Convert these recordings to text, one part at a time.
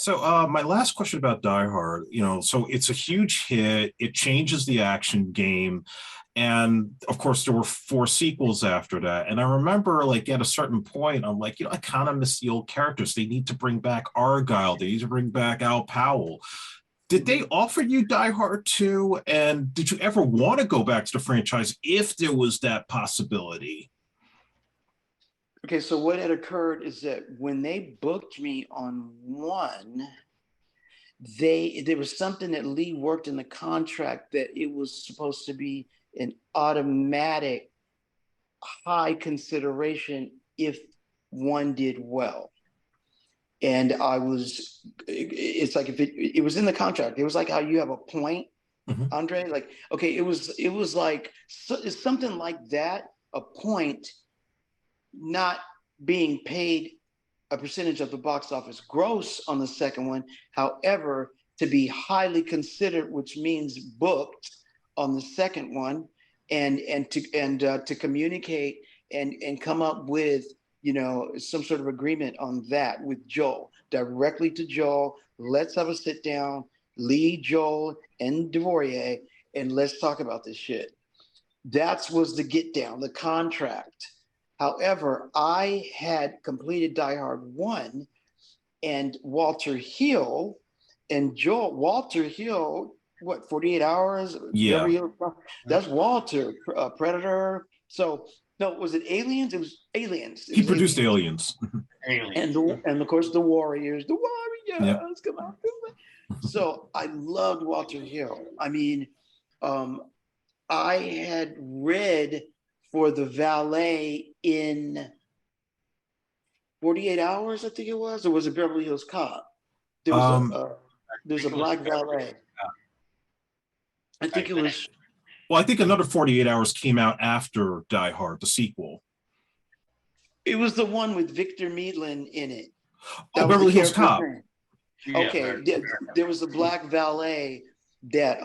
So, my last question about Die Hard, so it's a huge hit. It changes the action game. And of course, there were four sequels after that. And I remember, like, at a certain point, I'm like, I kind of miss the old characters. They need to bring back Argyle. They need to bring back Al Powell. Did they offer you Die Hard 2? And did you ever want to go back to the franchise if there was that possibility? Okay, so what had occurred is that when they booked me on one, there was something that Lee worked in the contract that it was supposed to be an automatic high consideration if one did well. And it's like if it was in the contract, it was like how you have a point, Mhm. Andre. Like, okay, it was like it's something like that, a point not being paid a percentage of the box office gross on the second one. However, to be highly considered, which means booked on the second one, and to communicate and come up with some sort of agreement on that with Joel, directly to Joel. Let's have a sit down, Lee, Joel, and Devorier, and let's talk about this shit. That was the get down, the contract. However, I had completed Die Hard 1, and Walter Hill and Joel, Walter Hill, what, 48 Hours? Yeah, Beverly Hills? That's Walter, Predator. So, no, was it Aliens? It was Aliens. It he was produced Aliens. Aliens. And, Aliens. and of course, the Warriors, Yep. come on. So I loved Walter Hill. I mean, um, I had read for the valet in 48 Hours, I think it was, or was it Beverly Hills Cop? There was a Um, uh, I there's a think it was black Beverly. valet. I I think it think. was. well, I think another 48 Hours came out after Die Hard, the sequel. It was the one with Victor Meadlin in it. Oh, That was the Beverly Hills character's Cop. name. Yeah, Okay, very, there was a black valet that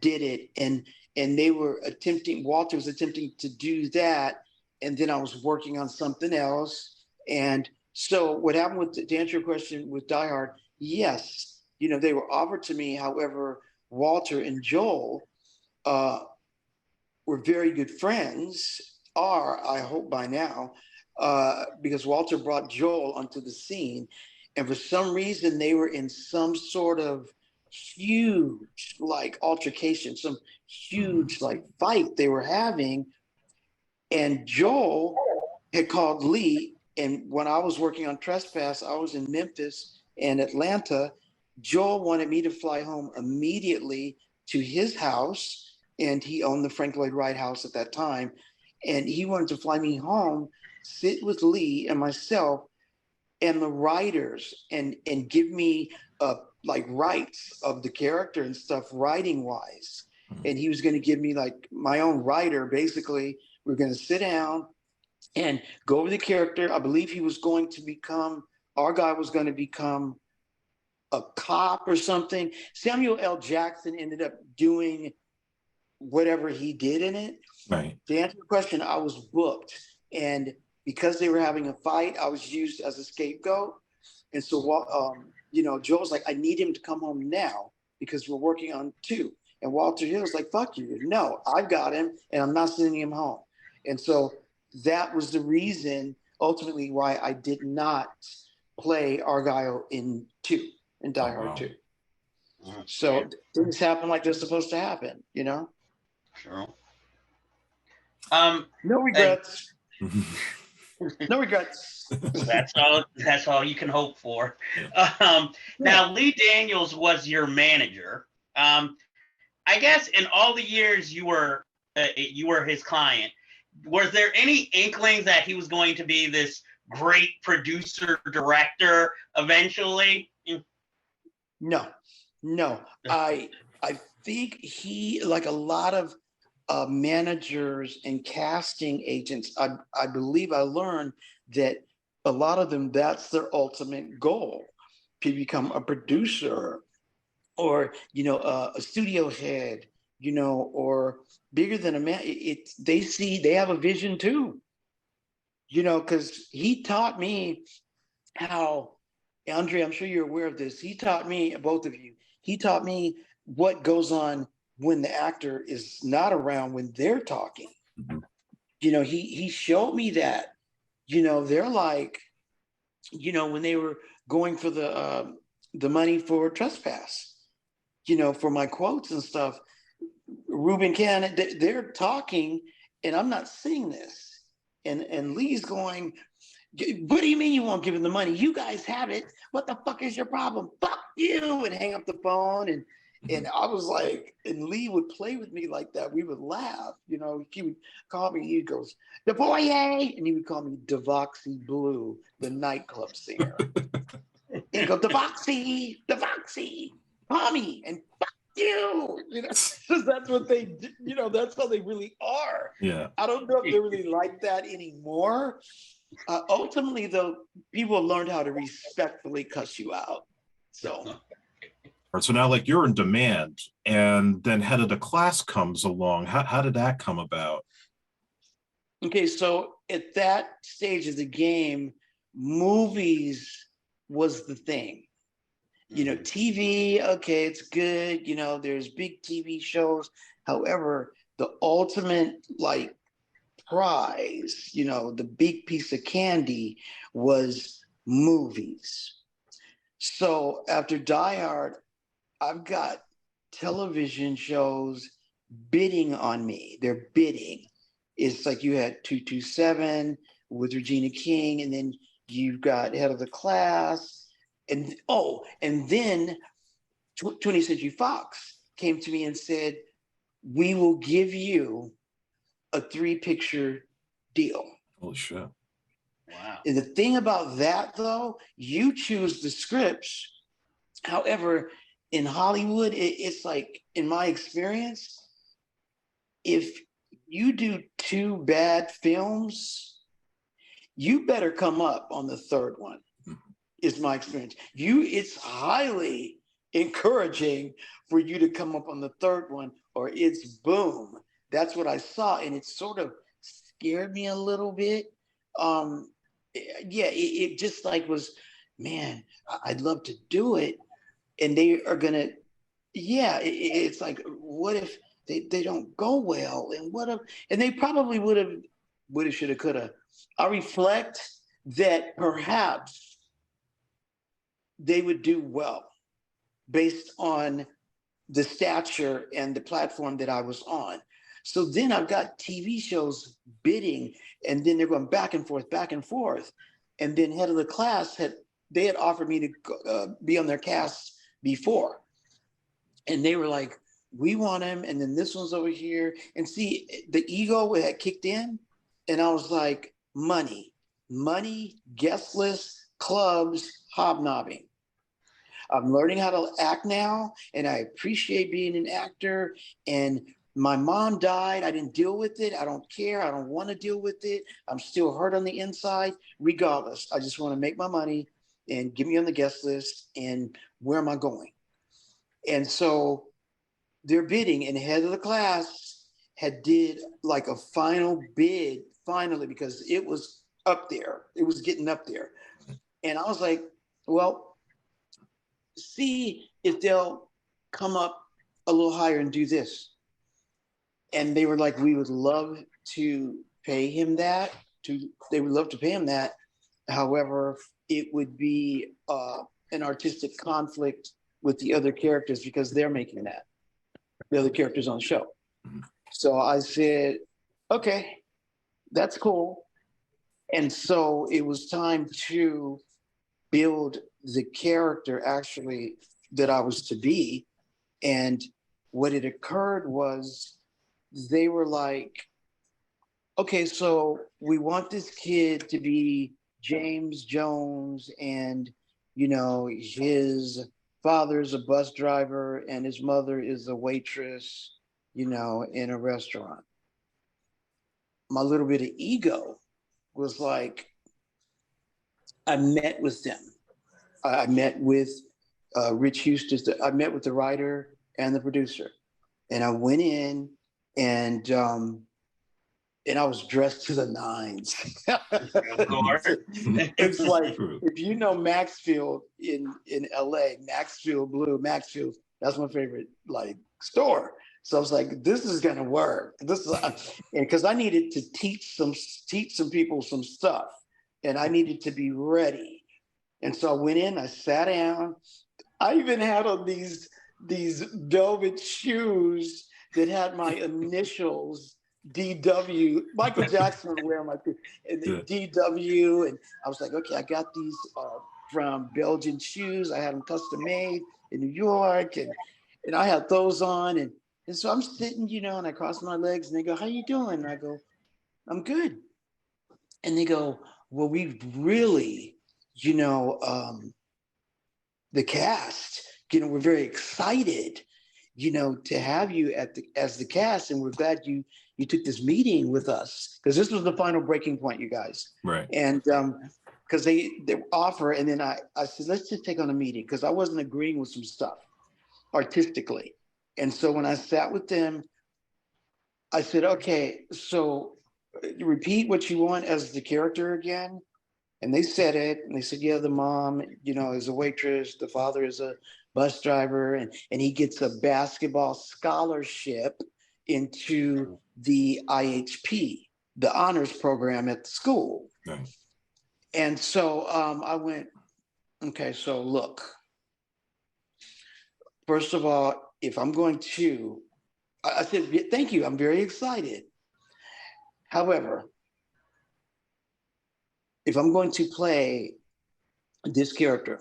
did it, and they were attempting. Walter was attempting to do that, and then I was working on something else. And so what happened with, to answer your question with Die Hard, yes, they were offered to me. However, Walter and Joel uh, were very good friends, are, I hope by now, because Walter brought Joel onto the scene. And for some reason, they were in some sort of huge, like, altercation, some huge, like, fight they were having. And Joel had called Lee. And when I was working on Trespass, I was in Memphis and Atlanta. Joel wanted me to fly home immediately to his house, and he owned the Frank Lloyd Wright house at that time. And he wanted to fly me home, sit with Lee and myself and the writers, and give me like rights of the character and stuff, writing wise. And he was going to give me like my own writer. Basically, we are going to sit down and go over the character. I believe he was going to become, our guy was going to become a cop or something. Samuel L. Jackson ended up doing whatever he did in it. Right. To answer the question, I was booked. And because they were having a fight, I was used as a scapegoat. And so, Joel's like, I need him to come home now because we're working on two. And Walter Hill's like, fuck you. No, I've got him and I'm not sending him home. And so that was the reason ultimately why I did not play Argyle in Die Oh, Hard wow. 2. So things happen like they're supposed to happen, Sure. No regrets. No regrets. That's all you can hope for. Now, Lee Daniels was your manager. I guess in all the years you were his client, was there any inklings that he was going to be this great producer director eventually? No. I think he, like a lot of managers and casting agents, I believe I learned that a lot of them, that's their ultimate goal, to become a producer or a studio head, or bigger than a man. They have a vision too, because he taught me how Andre, I'm sure you're aware of this. He taught me, both of you, he taught me what goes on when the actor is not around when they're talking. Mhm. He showed me that. They're like, when they were going for the money for Trespass, for my quotes and stuff, Ruben Cannon, they're talking, and I'm not seeing this. And Lee's going, what do you mean you won't give him the money? You guys have it. What the fuck is your problem? Fuck you, and hang up the phone. And I was like, and Lee would play with me like that. We would laugh. He would call me. He goes, "The Boye," and he would call me Devoxy Blue, the nightclub singer. He'd go, Devoxy, Tommy, and fuck you. Because that's what they do. That's how they really are. Yeah. I don't know if they're really like that anymore. Ultimately, though, people have learned how to respectfully cuss you out. So now, like, you're in demand, and then head of the class comes along. How did that come about? Okay, so at that stage of the game, movies was the thing. TV, okay, it's good. There's big TV shows. However, the ultimate, like, prize, the big piece of candy was movies. So after Die Hard, I've got television shows bidding on me. They're bidding. It's like you had 227 with Regina King, and then you've got Head of the Class. And then 20th Century Fox came to me and said, we will give you a 3-picture deal. Holy shit. Wow. And the thing about that, though, you choose the scripts. However, in Hollywood, it's like, in my experience, if you do 2 bad films, you better come up on the 3rd one, is my experience. It's highly encouraging for you to come up on the 3rd one, or it's boom. That's what I saw, and it sort of scared me a little bit. It just like was, man, I'd love to do it, and they are gonna, it's like, what if they don't go well, and what if, and they probably would have, should have, could have. I reflect that perhaps they would do well based on the stature and the platform that I was on. So then I've got TV shows bidding, and then they're going back and forth, back and forth. And then Head of the Class had offered me to be on their cast before. And they were like, we want him. And then this one's over here. And see, the ego had kicked in. And I was like, money, guest list, clubs, hobnobbing. I'm learning how to act now, and I appreciate being an actor. And my mom died. I didn't deal with it. I don't care. I don't want to deal with it. I'm still hurt on the inside. Regardless, I just want to make my money and get me on the guest list. And where am I going? And so they're bidding, and Head of the Class did like a final bid, finally, because it was up there. It was getting up there. And I was like, well, see if they'll come up a little higher and do this. And they were like, we would love to pay him that. They would love to pay him that. However, it would be an artistic conflict with the other characters because they're making that. The other characters on the show. So I said, okay, that's cool. And so it was time to build the character actually that I was to be. And what had occurred was they were like, okay, so we want this kid to be James Jones, and his father's a bus driver and his mother is a waitress, in a restaurant. My little bit of ego was like, I met with them. I met with Rich Houston. I met with the writer and the producer. And I went in, and and I was dressed to the nines. Of course. It's like, if you know Maxfield in LA, Maxfield Blue, Maxfield, that's my favorite like store. So I was like, this is gonna work. This is, and because I needed to teach some people some stuff, and I needed to be ready. And so I went in, I sat down. I even had on these velvet shoes that had my initials, DW. Michael Jackson would wear my and DW, and I was like, okay, I got these from Belgian shoes. I had them custom made in New York, and I had those on, and so I'm sitting, and I cross my legs, and they go, "How you doing?" And I go, "I'm good." And they go, "Well, we really, the cast, we're very excited, to have you as the cast, and we're glad you took this meeting with us, because this was the final breaking point, you guys." Right. And because they offer, and then I said, let's just take on a meeting, because I wasn't agreeing with some stuff artistically. And so when I sat with them, I said, okay, so repeat what you want as the character again. And they said it, and they said, yeah, the mom, is a waitress, the father is a bus driver, and he gets a basketball scholarship into the IHP, the honors program at the school. Right. And so I went, okay, so look, first of all, if I'm going to, I said, thank you, I'm very excited. However, if I'm going to play this character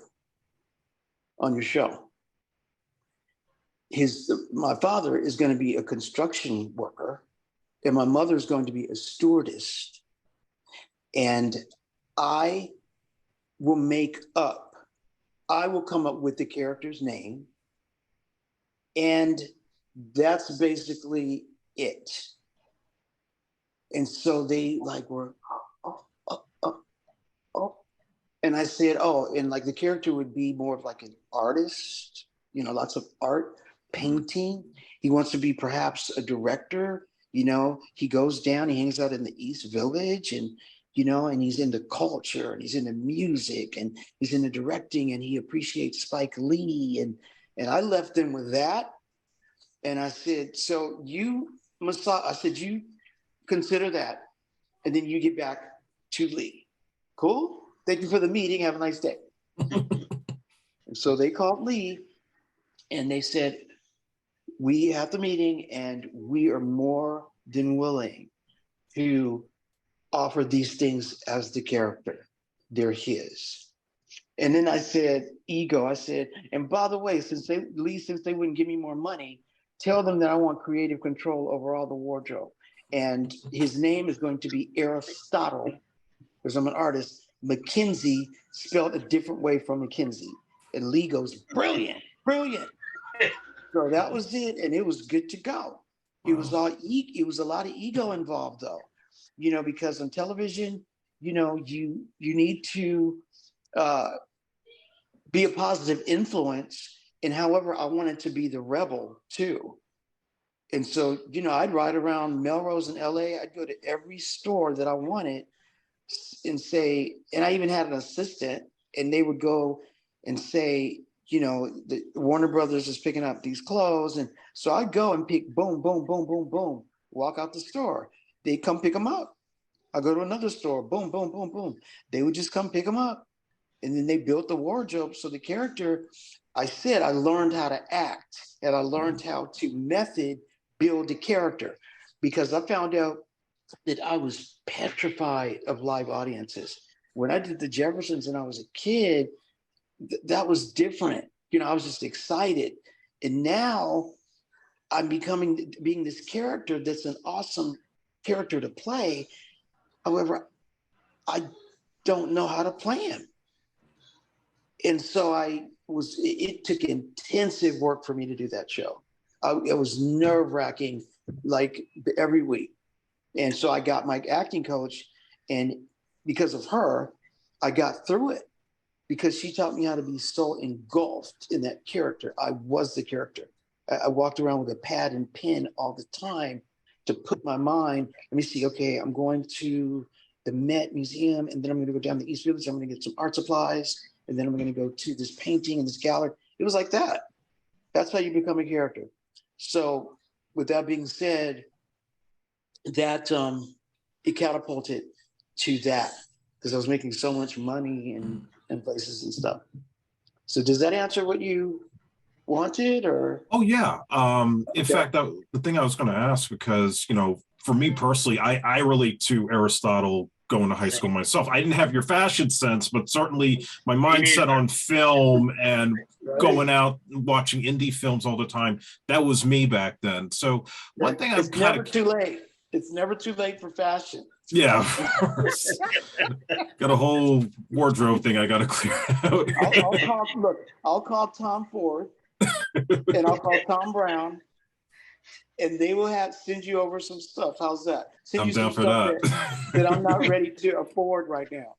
on your show, my father is going to be a construction worker, and my mother is going to be a stewardess. And I will come up with the character's name, and that's basically it. And so they were, oh. And I said, oh, and the character would be more of like an artist, lots of art, painting. He wants to be perhaps a director. He goes down, he hangs out in the East Village, and and he's into culture, and he's into music, and he's into directing, and he appreciates Spike Lee. And I left them with that. And I said, so you consider that, and then you get back to Lee. Cool? Thank you for the meeting. Have a nice day. And so they called Lee, and they said, we have the meeting, and we are more than willing to offer these things as the character. They're his. And then I said, ego. I said, and by the way, since they wouldn't give me more money, tell them that I want creative control over all the wardrobe. And his name is going to be Aristotle, because I'm an artist. Mackenzie, spelled a different way from Mackenzie. And Lee goes, brilliant, brilliant. So that was it, and it was good to go. It was it was a lot of ego involved, though, because on television, you need to be a positive influence. And however, I wanted to be the rebel too. And so, I'd ride around Melrose in LA. I'd go to every store that I wanted and say, and I even had an assistant, and they would go and say, the Warner Brothers is picking up these clothes. And so I'd go and pick, boom, boom, boom, boom, boom, walk out the store. They'd come pick them up. I go to another store, boom, boom, boom, boom. They would just come pick them up. And then they built the wardrobe. So the character, I said, I learned how to act, and I learned how to method build the character, because I found out that I was petrified of live audiences. When I did the Jeffersons and I was a kid, that was different. I was just excited. And now I'm being this character that's an awesome character to play. However, I don't know how to play him. And so it took intensive work for me to do that show. It was nerve-wracking, every week. And so I got my acting coach, and because of her, I got through it, because she taught me how to be so engulfed in that character. I was the character. I walked around with a pad and pen all the time, to put my mind, let me see, okay, I'm going to the Met Museum, and then I'm going to go down the East Village, I'm going to get some art supplies, and then I'm going to go to this painting and this gallery. It was like that. That's how you become a character. So with that being said, that it catapulted to that because I was making so much money and places and stuff. So does that answer what you wanted, or? Oh yeah. In fact, the thing I was going to ask, because for me personally, I relate to Aristotle going to high school myself. I didn't have your fashion sense, but certainly my mindset on film and going out and watching indie films all the time. That was me back then. So one thing it's never too late. It's never too late for fashion. Yeah, of course. Got a whole wardrobe thing I got to clear out. I'll call Tom Ford and I'll call Tom Brown, and they will send you over some stuff. How's that? Send I'm you down some for stuff that I'm not ready to afford right now.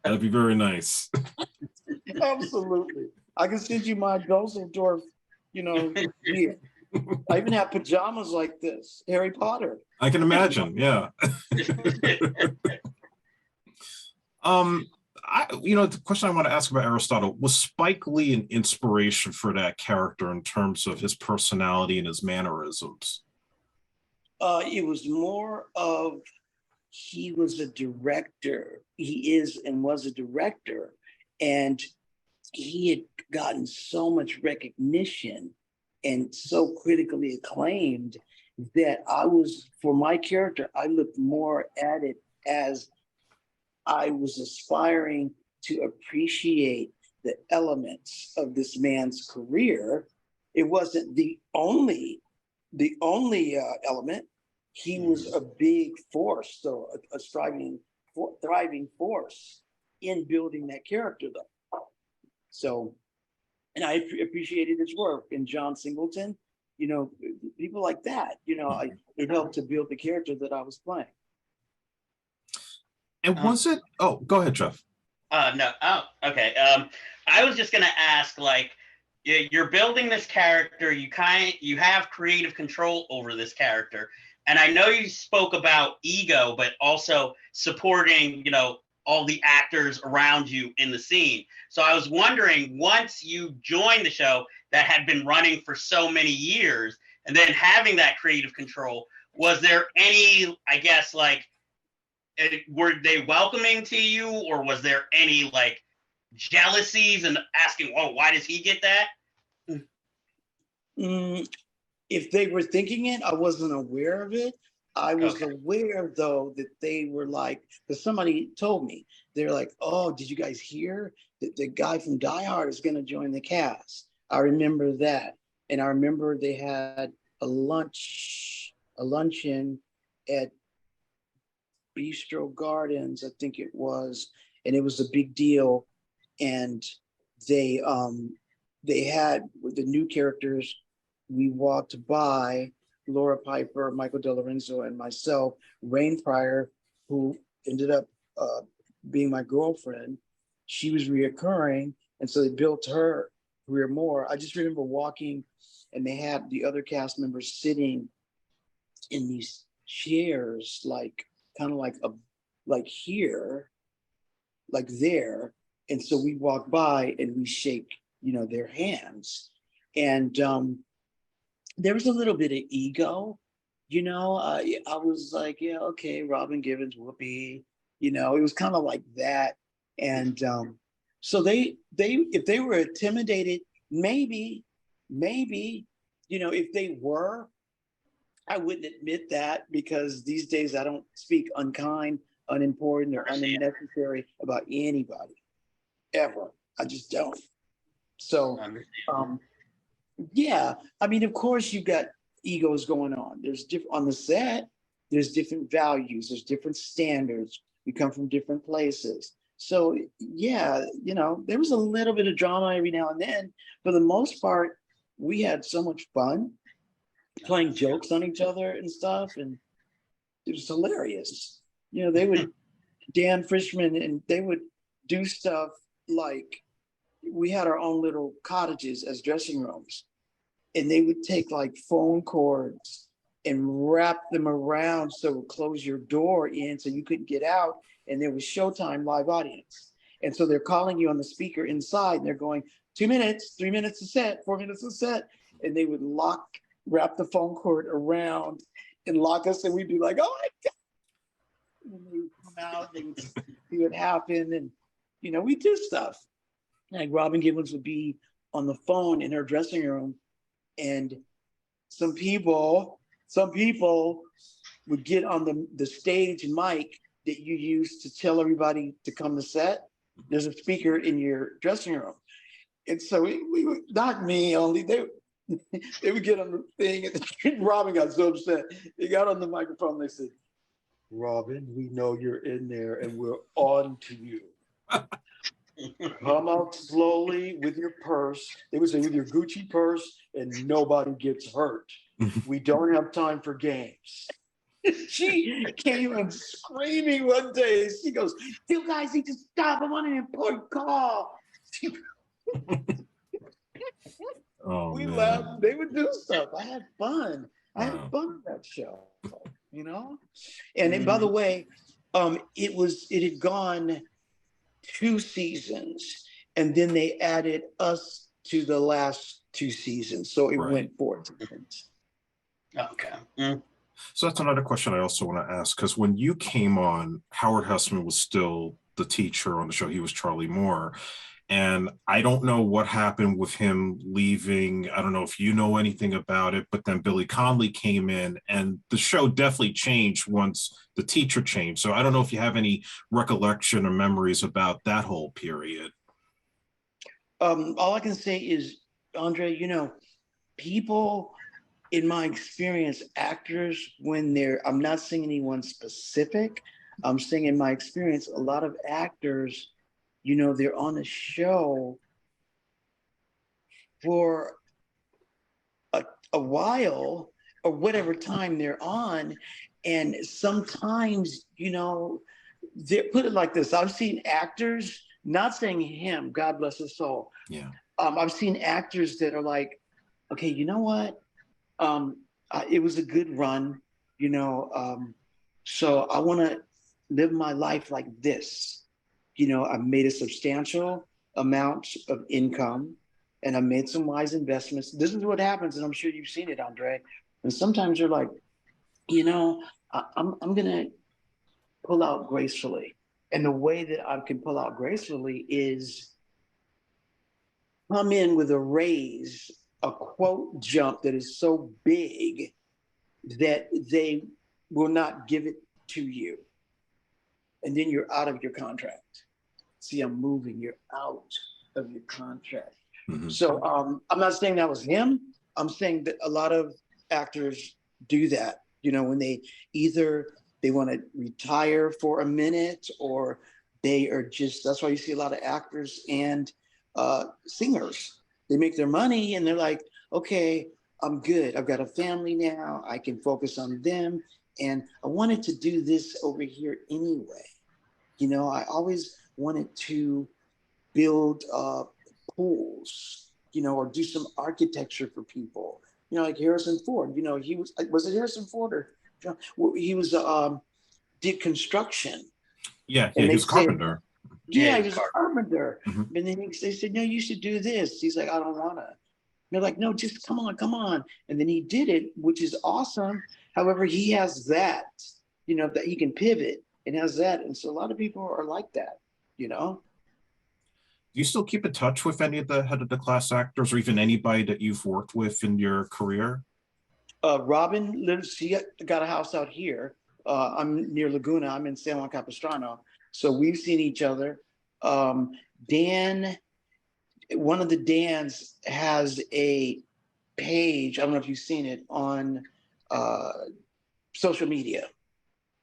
That'd be very nice. Absolutely. I can send you my Dusseldorf, gear. I even have pajamas like this, Harry Potter. I can imagine, yeah. The question I want to ask about Aristotle, was Spike Lee an inspiration for that character in terms of his personality and his mannerisms? It was more of, he was a director. He is and was a director, and he had gotten so much recognition and so critically acclaimed that for my character, I looked more at it as I was aspiring to appreciate the elements of this man's career. It wasn't the only element. He was a big force, so a thriving force in building that character, though. So, and I appreciated his work. And John Singleton, people like that, it helped to build the character that I was playing. And was it? Oh, go ahead, Jeff. No. Oh, okay. I was just gonna ask, like, you're building this character. You have creative control over this character, and I know you spoke about ego, but also supporting, all the actors around you in the scene. So I was wondering, once you joined the show that had been running for so many years, and then having that creative control, was there any, I guess, like, were they welcoming to you, or was there any like jealousies and asking, "Oh, why does he get that?" If they were thinking it, I wasn't aware of it. I was aware, though, that they were like, because somebody told me, they're like, "Oh, did you guys hear that the guy from Die Hard is going to join the cast?" I remember that, and I remember they had a luncheon at Bistro Gardens, I think it was, and it was a big deal. And they had the new characters. We walked by Laura Piper, Michael DeLorenzo, and myself, Rain Pryor, who ended up being my girlfriend. She was reoccurring, and so they built her career more. I just remember walking, and they had the other cast members sitting in these chairs, kind of like here, like there. And so we walk by and we shake, their hands. And there was a little bit of ego, I was like, yeah, okay, Robin Givens, whoopee, it was kind of like that. And so they if they were intimidated, maybe, if they were, I wouldn't admit that, because these days I don't speak unkind, unimportant, or unnecessary about anybody, ever. I just don't. So, yeah, I mean, of course you got egos going on. There's on the set, there's different values, there's different standards. We come from different places. So yeah, there was a little bit of drama every now and then. For the most part, we had so much fun playing jokes on each other and stuff, and it was hilarious. They would Dan Frischman, and they would do stuff like, we had our own little cottages as dressing rooms, and they would take like phone cords and wrap them around so it would close your door in so you couldn't get out. And there was Showtime live audience. And so they're calling you on the speaker inside and they're going 2 minutes, 3 minutes a set, 4 minutes a set. And they would wrap the phone cord around and lock us. And we'd be like, oh my God. And they would come out, they would see what happened. And, you know, we do stuff. Like Robin Givens would be on the phone in her dressing room. And some people would get on the stage mic that you use to tell everybody to come to set. There's a speaker in your dressing room. And so we would, not me only, they would get on the thing and Robin got so upset. They got on the microphone and they said, Robin, we know you're in there and we're on to you. Come out slowly with your purse. They would say with your Gucci purse and nobody gets hurt. We don't have time for games. She came in screaming one day. She goes, you guys need to stop. I'm on an important call. We laughed. They would do stuff. I had fun. I had fun with that show, you know? And then, by the way, it had gone 2 seasons, and then they added us to the last 2 seasons. So it went 4 seasons. Okay. So that's another question I also want to ask, because when you came on, Howard Hessman was still the teacher on the show. He was Charlie Moore. And I don't know what happened with him leaving. I don't know if you know anything about it, but then Billy Connolly came in and the show definitely changed once the teacher changed. So I don't know if you have any recollection or memories about that whole period. All I can say is, Andre, you know, people, in my experience, actors, when I'm not saying anyone specific, I'm saying in my experience, a lot of actors, you know, they're on a show for a while or whatever time they're on. And sometimes, you know, they put it like this. I've seen actors, not saying him, God bless his soul. Yeah. I've seen actors that are like, okay, you know what? It was a good run, you know, so I want to live my life like this. You know, I've made a substantial amount of income and I made some wise investments. This is what happens, and I'm sure you've seen it, Andre. And sometimes you're like, you know, I'm going to pull out gracefully. And the way that I can pull out gracefully is come in with a raise, a quote jump that is so big that they will not give it to you. And then you're out of your contract. See, I'm moving, you're out of your contract. Mm-hmm. So I'm not saying that was him. I'm saying that a lot of actors do that, you know, when they want to retire for a minute or they are just, that's why you see a lot of actors and singers. They make their money and they're like, okay, I'm good. I've got a family now. I can focus on them. And I wanted to do this over here anyway. You know, I always wanted to build pools, you know, or do some architecture for people. You know, like Harrison Ford, you know, was it Harrison Ford or he was, did construction. Yeah, he was a carpenter. Yeah, he was a carpenter. Mm-hmm. And then they said, no, you should do this. He's like, I don't want to. They're like, no, just come on. And then he did it, which is awesome. However, he has that, you know, that he can pivot and has that. And so a lot of people are like that, you know. Do you still keep in touch with any of the head of the class actors or even anybody that you've worked with in your career? Robin lives, she got a house out here. I'm near Laguna. I'm in San Juan Capistrano. So we've seen each other. Dan, one of the Dans has a page, I don't know if you've seen it, on social media.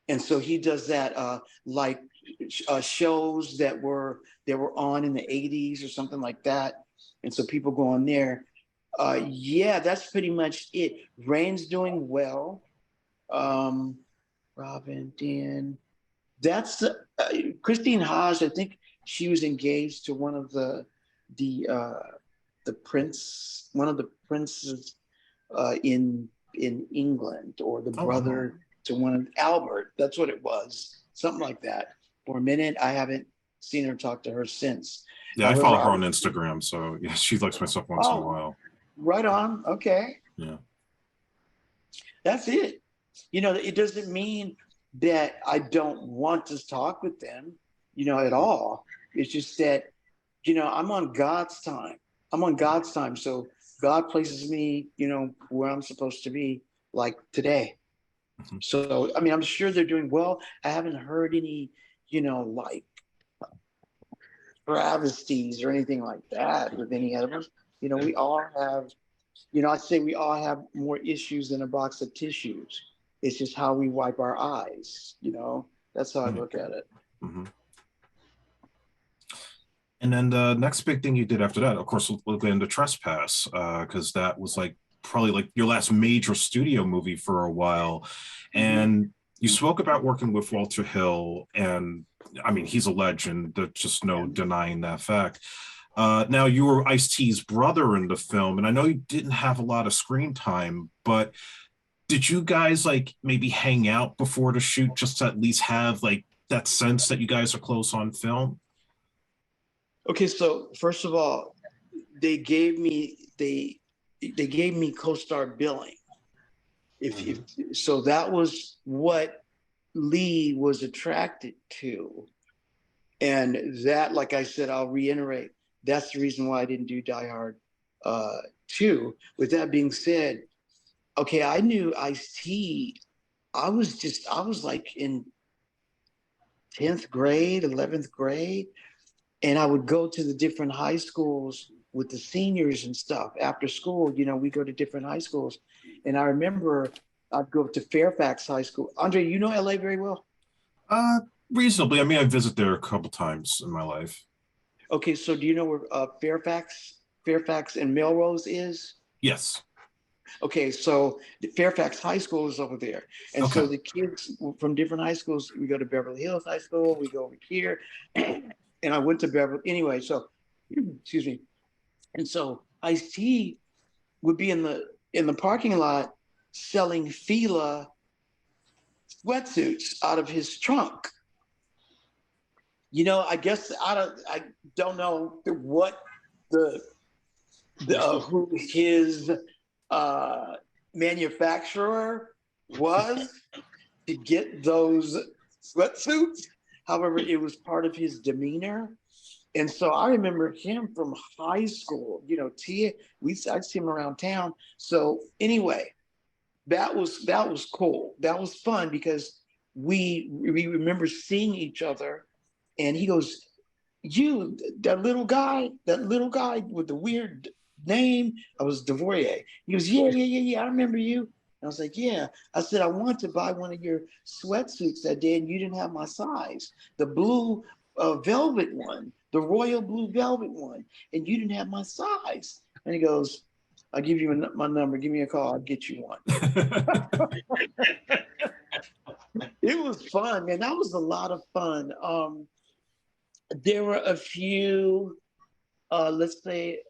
And so he does that like shows that were on in the 80s or something like that. And so people go on there. Yeah, that's pretty much it. Rain's doing well. Robin, Dan, that's Christine Haas. I think she was engaged to one of the prince, one of the princes in England, or the Oh, wow. brother to one of Albert. That's what it was, something like that. For a minute, I haven't seen her, talk to her since. Yeah, I follow However, her on Instagram, so yeah, she likes my stuff once in a oh, while. right on. Okay, Yeah. that's it. You know, it doesn't mean that I don't want to talk with them, you know, at all. It's just that, you know, I'm on God's time. I'm on God's time. So God places me, you know, where I'm supposed to be, like today. Mhm. So, I mean, I'm sure they're doing well. I haven't heard any, you know, like travesties or anything like that with any of us. You know, we all have, you know, I say we all have more issues than a box of tissues. It's just how we wipe our eyes, you know. That's how I look at it. Mhm. And then the next big thing you did after that, of course, we'll get into Trespass, because that was like probably like your last major studio movie for a while. And you spoke about working with Walter Hill, and I mean, he's a legend. There's just no denying that fact. Now, you were Ice-T's brother in the film, and I know you didn't have a lot of screen time, but did you guys like maybe hang out before the shoot just to at least have like that sense that you guys are close on film? Okay, so first of all, they gave me they gave me co-star billing. If so, that was what Lee was attracted to, and that, like I said, I'll reiterate, that's the reason why I didn't do Die Hard 2. With that being said, okay, I knew Ice-T. I was like in 10th grade, 11th grade, and I would go to the different high schools with the seniors and stuff after school. You know, we go to different high schools, and I remember I'd go to Fairfax High School. Andre, you know LA very well. Uh, Reasonably. I mean, I visited there a couple times in my life. Okay, so do you know where Fairfax and Melrose is? Yes. Okay, so the Fairfax High School is over there. And Okay. so the kids from different high schools, we go to Beverly Hills High School, we go over here. And I went to Beverly anyway. So, excuse me. And so Ice-T would be in the parking lot selling Fila sweatsuits out of his trunk. You know, I don't know what the who his manufacturer was to get those sweatsuits. However, it was part of his demeanor. And so I remember him from high school, you know, I'd see him around town. So anyway, that was cool. That was fun because we remember seeing each other, and he goes, "You, that little guy with the weird name." I was Devorier. He goes, "Yeah. I remember you." And I was like, "Yeah." I said, "I wanted to buy one of your sweatsuits that day, and you didn't have my size, the blue velvet one, the royal blue velvet one, and you didn't have my size." And he goes, "I'll give you my number. Give me a call. I'll get you one." It was fun, man. That was a lot of fun. There were a few, let's say,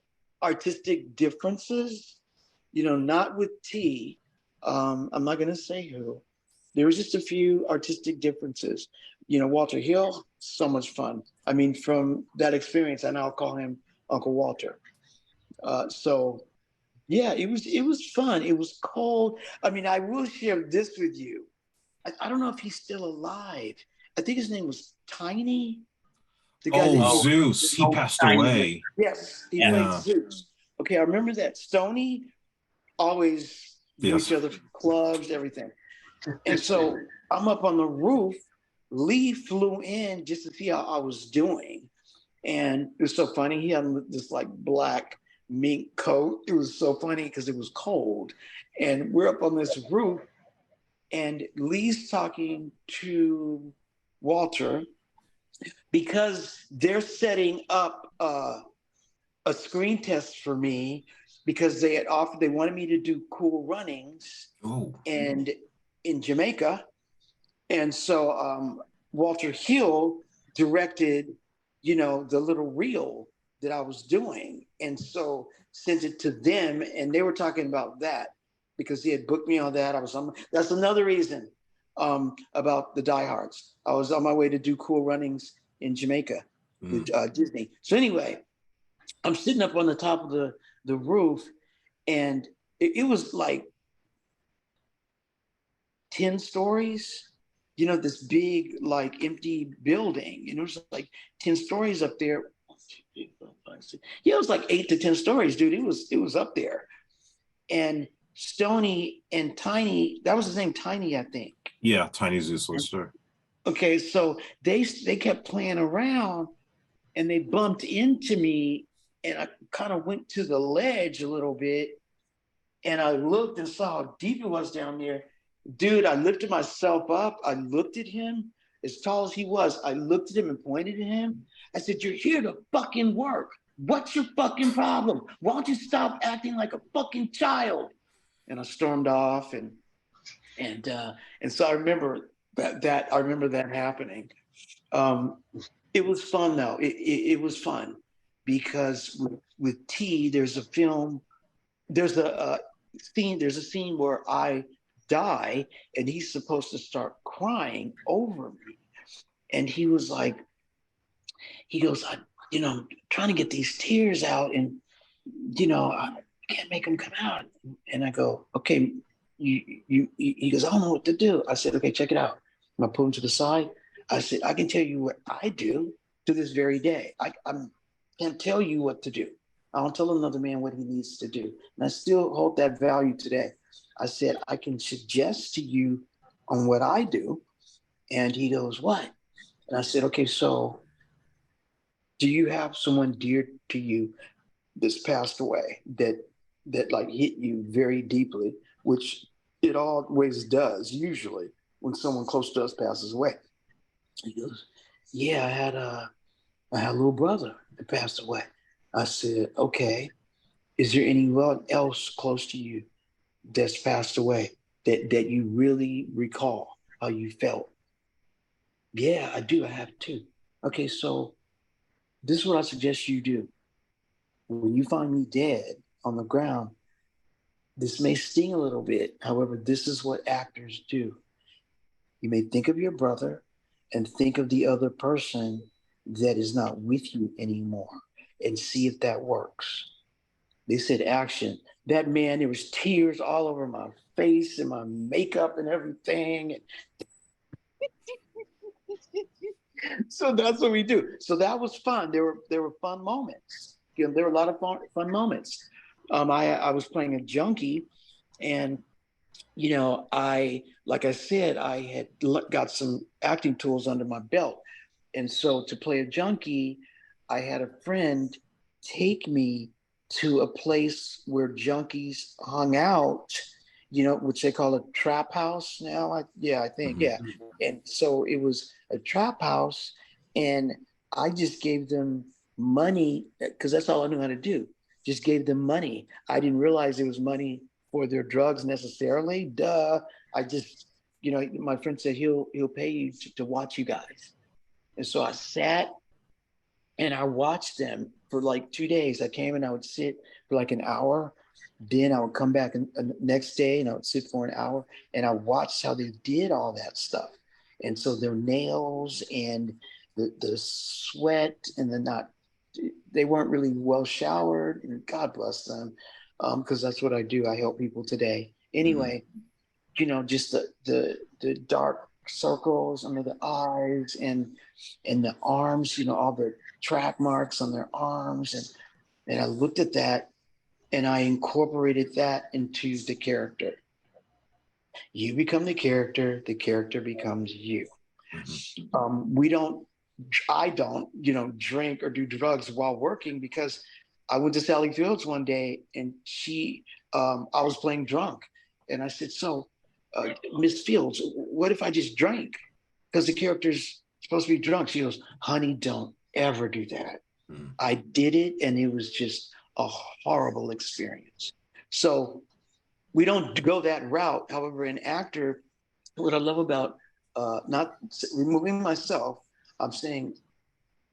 artistic differences, you know, not with T. I'm not going to say who. There was just a few artistic differences. You know, Walter Hill, so much fun. I mean, from that experience, and I'll call him Uncle Walter. So yeah, it was fun. It was cold. I mean, I will share this with you. I don't know if he's still alive. I think his name was Tiny. The guy Oh, that Oh, Zeus. He passed Tiny. away. yes, he played Yeah. Zeus. Okay, I remember that. Stony always knew Yes. each other from clubs, everything. And so I'm up on the roof. Lee flew in just to see how I was doing. And it was so funny. He had this like black mink coat. It was so funny because it was cold. And we're up on this roof, and Lee's talking to Walter because they're setting up a screen test for me because they wanted me to do Cool Runnings Oh. and in Jamaica. And so Walter Hill directed, you know, the little reel that I was doing. And so sent it to them, and they were talking about that. because he had booked me on that. That's another reason about the diehards. I was on my way to do Cool Runnings in Jamaica with Disney. So anyway, I'm sitting up on the top of the roof, and it was like 10 stories, this big, like, empty building. And it was like 10 stories up there. Yeah, it was like 8 to 10 stories, dude. It was up there. And Stony and Tiny, that was his name, Tiny, I think. Yeah, Tiny Zeus Lister. Okay, so they kept playing around, and they bumped into me, and I kind of went to the ledge a little bit, and I looked and saw how deep it was down there. Dude, I lifted myself up. I looked at him, as tall as he was. I looked at him and pointed at him. I said, "You're here to fucking work. What's your fucking problem? Why don't you stop acting like a fucking child?" And I stormed off, and so I remember that I remember that happening. It was fun though. It was fun because with T, there's a film, there's a scene where I die, and he's supposed to start crying over me, and he was like, he goes, I'm trying to get these tears out, and I can't make them come out. And I go, okay, he goes, I don't know what to do. I said, okay, check it out. And I pull him to the side. I said, I can tell you what I do to this very day. I can't tell you what to do. I don't tell another man what he needs to do. And I still hold that value today. I said, I can suggest to you on what I do. And he goes, what? And I said, okay, so do you have someone dear to you that's passed away that like hit you very deeply, which it always does, usually, when someone close to us passes away? He goes, yeah, I had a little brother that passed away. I said, okay, is there anyone else close to you that's passed away that you really recall how you felt? Yeah, I do. I have two. Okay, so this is what I suggest you do. When you find me dead on the ground, this may sting a little bit. However, this is what actors do. You may think of your brother and think of the other person that is not with you anymore and see if that works. They said action. That man, there was tears all over my face and my makeup and everything. So that's what we do. So that was fun. There were fun moments. There were a lot of fun moments. I was playing a junkie, and like I said, I had got some acting tools under my belt, and so to play a junkie, I had a friend take me to a place where junkies hung out, which they call a trap house now. I think, yeah. And so it was a trap house, and I just gave them money because that's all I knew how to do. Just gave them money. I didn't realize it was money for their drugs necessarily. Duh. I just, my friend said he'll pay you to watch you guys. And so I sat and I watched them for like 2 days. I came and I would sit for like an hour. Then I would come back the next day and I would sit for an hour, and I watched how they did all that stuff. And so their nails and the sweat and they weren't really well showered, and God bless them, because that's what I do. I help people today. Anyway, just the dark circles under the eyes and the arms, all the track marks on their arms, and I looked at that and I incorporated that into the character. You become the character becomes you. I don't, drink or do drugs while working, because I went to Sally Fields one day and I was playing drunk, and I said, so Miss Fields, what if I just drank? Because the character's supposed to be drunk. She goes, honey, don't ever do that. I did it, and it was just a horrible experience. So we don't go that route. However, an actor, what I love about not removing myself, I'm saying,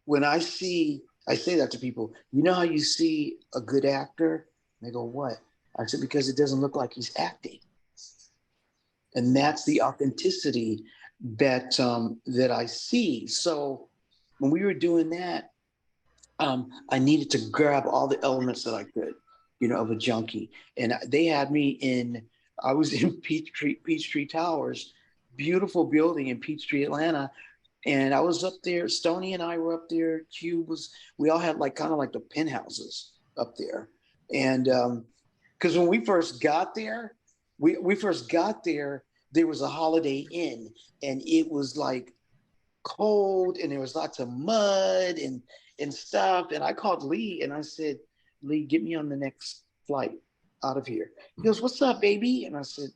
when I say that to people, how you see a good actor? And they go, what? I said, because it doesn't look like he's acting. And that's the authenticity that that I see. So when we were doing that, I needed to grab all the elements that I could, of a junkie. And they had me I was in Peachtree Towers, beautiful building in Peachtree, Atlanta. And I was up there, Stoney and I were up there, we all had kind of like the penthouses up there. And because when we first got there, there was a Holiday Inn, and it was like cold, and there was lots of mud and stuff. And I called Lee and I said, Lee, get me on the next flight out of here. He goes, what's up, baby? And I said,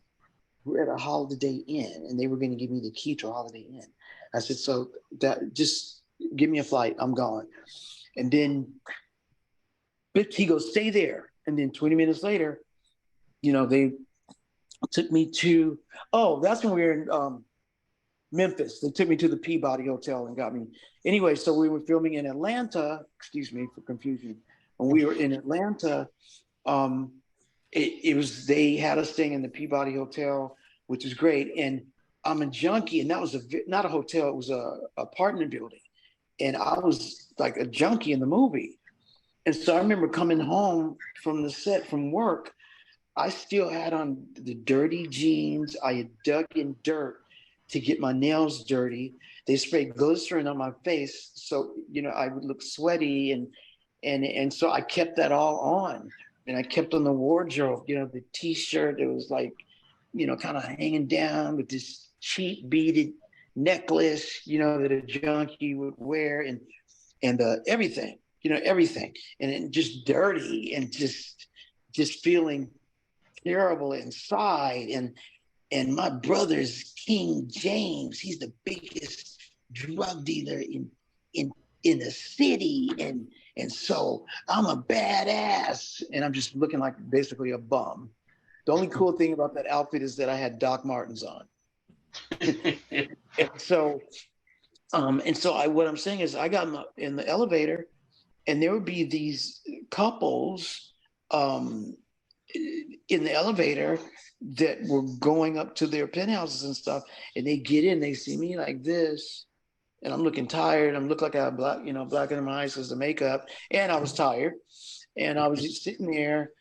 we're at a Holiday Inn, and they were going to give me the key to a Holiday Inn. I said, so that just give me a flight. I'm gone. And then he goes, stay there. And then 20 minutes later, they took me to, that's when we were in Memphis. They took me to the Peabody Hotel and got me. Anyway, so we were filming in Atlanta, excuse me for confusion. When we were in Atlanta, they had us staying in the Peabody Hotel, which is great. And I'm a junkie, and that was not a hotel, it was a apartment building. And I was like a junkie in the movie. And so I remember coming home from the set from work, I still had on the dirty jeans. I had dug in dirt to get my nails dirty. They sprayed glycerin on my face, so I would look sweaty, and so I kept that all on, and I kept on the wardrobe. The T-shirt, it was like, kind of hanging down with this cheap beaded necklace, that a junkie would wear, and everything, everything, and it just dirty and just feeling terrible inside. And my brother's King James, he's the biggest drug dealer in the city, and so I'm a badass, and I'm just looking like basically a bum. The only cool thing about that outfit is that I had Doc Martens on. and so what I'm saying is I got in the elevator, and there would be these couples in the elevator that were going up to their penthouses and stuff, and they get in, they see me like this, and I'm looking tired. I'm look like I have black in my eyes because the makeup, and I was tired, and I was just sitting there,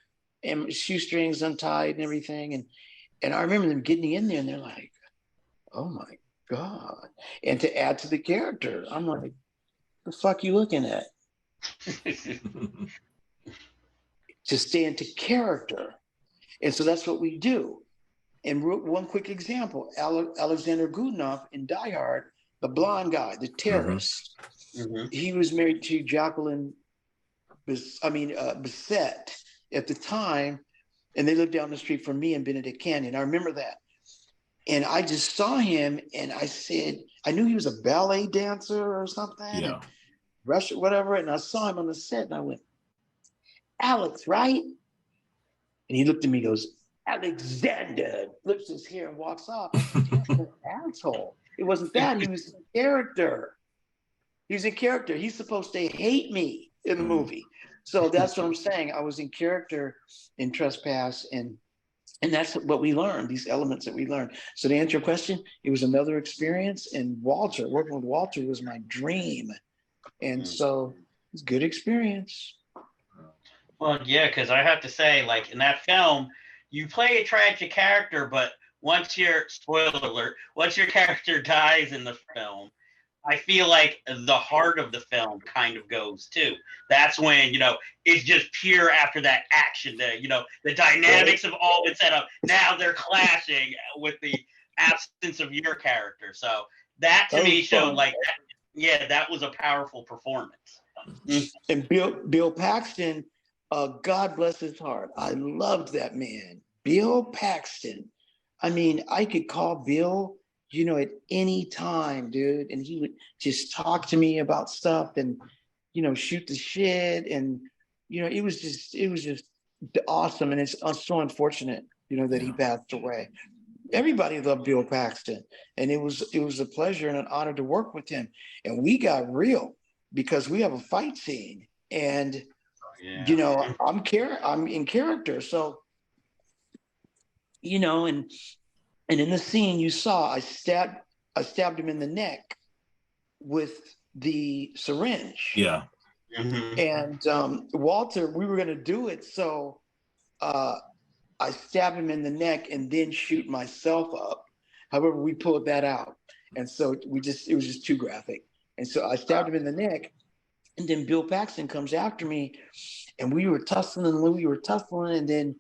and shoestrings untied and everything, and I remember them getting in there, and they're like, "Oh my God!" And to add to the character, I'm like, "The fuck you looking at?" To stay into character. And so that's what we do. And one quick example, Alexander Goodenough in Die Hard, the blonde guy, the terrorist, he was married to Jacqueline Bisset at the time, and they lived down the street from me in Benedict Canyon. I remember that. And I just saw him, and I said, I knew he was a ballet dancer or something, yeah, Russia, whatever. And I saw him on the set, and I went, Alex, right? And he looked at me, goes, Alexander, flips his hair and walks off. An asshole. It wasn't that. He was in character. He's in character. He's supposed to hate me in the movie. So that's what I'm saying. I was in character in Trespass, and that's what we learned, these elements that we learned. So to answer your question, it was another experience. And working with Walter was my dream. And so it's a good experience. Well, yeah, because I have to say, like, in that film, you play a tragic character, but spoiler alert, once your character dies in the film, I feel like the heart of the film kind of goes too. That's when, it's just pure after that action, the dynamics have all been set up. Now they're clashing with the absence of your character. So that to me showed that was a powerful performance. And Bill Paxton, God bless his heart. I loved that man. Bill Paxton. I mean, I could call Bill, at any time, dude. And he would just talk to me about stuff and, shoot the shit. And, it was just awesome. And it's so unfortunate, that he passed away. Everybody loved Bill Paxton. And it was a pleasure and an honor to work with him. And we got real because we have a fight scene. And I'm in character. So you know, and in the scene you saw, I stabbed him in the neck with the syringe. Yeah. Mhm. And Walter, we were going to do it. So I stabbed him in the neck and then shoot myself up. However, we pulled that out. And so it was just too graphic. And so I stabbed him in the neck. And then Bill Paxton comes after me and we were tussling and then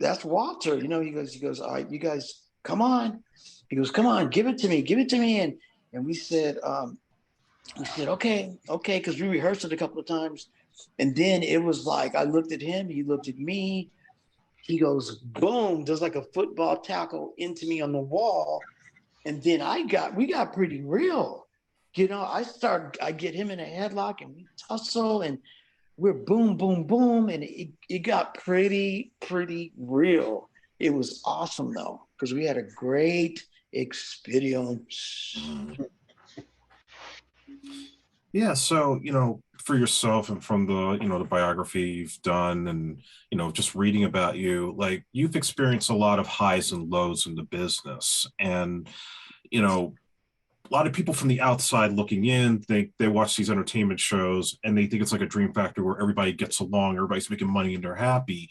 that's Walter, you know, he goes, all right, you guys, come on. He goes, come on, give it to me. And we said, okay, because we rehearsed it a couple of times. And then it was like, I looked at him, he looked at me. He goes, boom, does like a football tackle into me on the wall. And then we got pretty real. You know, I get him in a headlock and we tussle and we're boom, boom, boom. And it got pretty real. It was awesome though, because we had a great experience. Yeah, so, you know, for yourself and from the, you know, the biography you've done and, you know, just reading about you, like you've experienced a lot of highs and lows in the business. And, you know, a lot of people from the outside looking in think they watch these entertainment shows and they think it's like a dream factory where everybody gets along, everybody's making money and they're happy.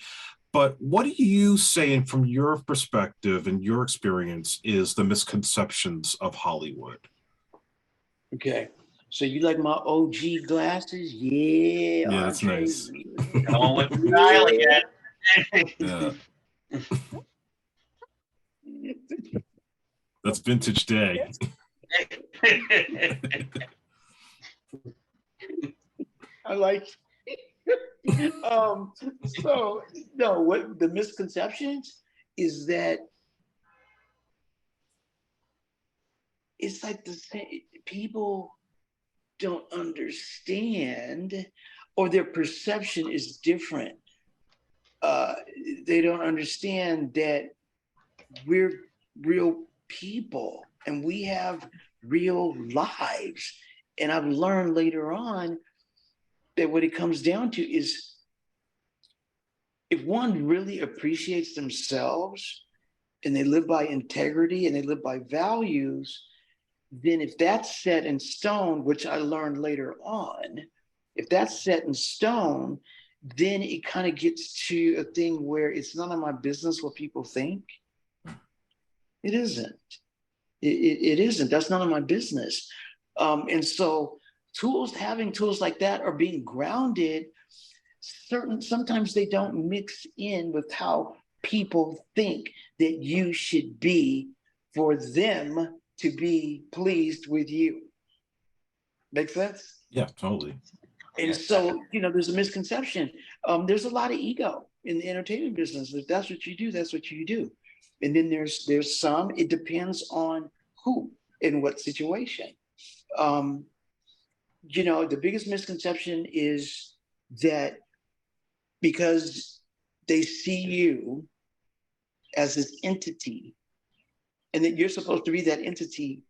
But what do you say, and from your perspective and your experience, is the misconceptions of Hollywood? Okay. So you like my OG glasses? Yeah, Yeah, that's Andre. nice. Going with the style again. Yeah. That's vintage day. I like so no, what the misconceptions is that it's like the same people don't understand or their perception is different. They don't understand that we're real people and we have real lives. And I've learned later on that what it comes down to is if one really appreciates themselves and they live by integrity and they live by values, then if that's set in stone, which I learned later on, if that's set in stone, then it kind of gets to a thing where it's none of my business what people think. It isn't. It isn't. That's none of my business. And so having tools like that are being grounded. Sometimes they don't mix in with how people think that you should be for them to be pleased with you. Make sense? Yeah, totally. And so, you know, there's a misconception. There's a lot of ego in the entertainment business. If that's what you do, that's what you do. And then there's some, it depends on who in what situation. You know, the biggest misconception is that because they see you as this entity and that you're supposed to be that entity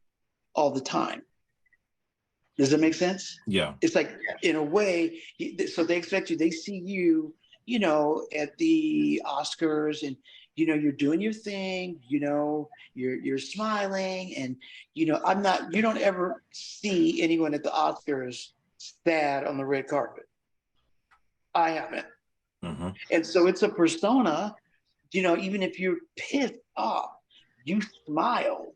all the time. Does that make sense? Yeah. It's like, in a way, so they expect you, they see you, you know, at the Oscars and, you know, you're doing your thing, you know, you're smiling and, you know, you don't ever see anyone at the Oscars sad on the red carpet. I haven't. Mm-hmm. And so it's a persona, you know, even if you're pissed off, you smile.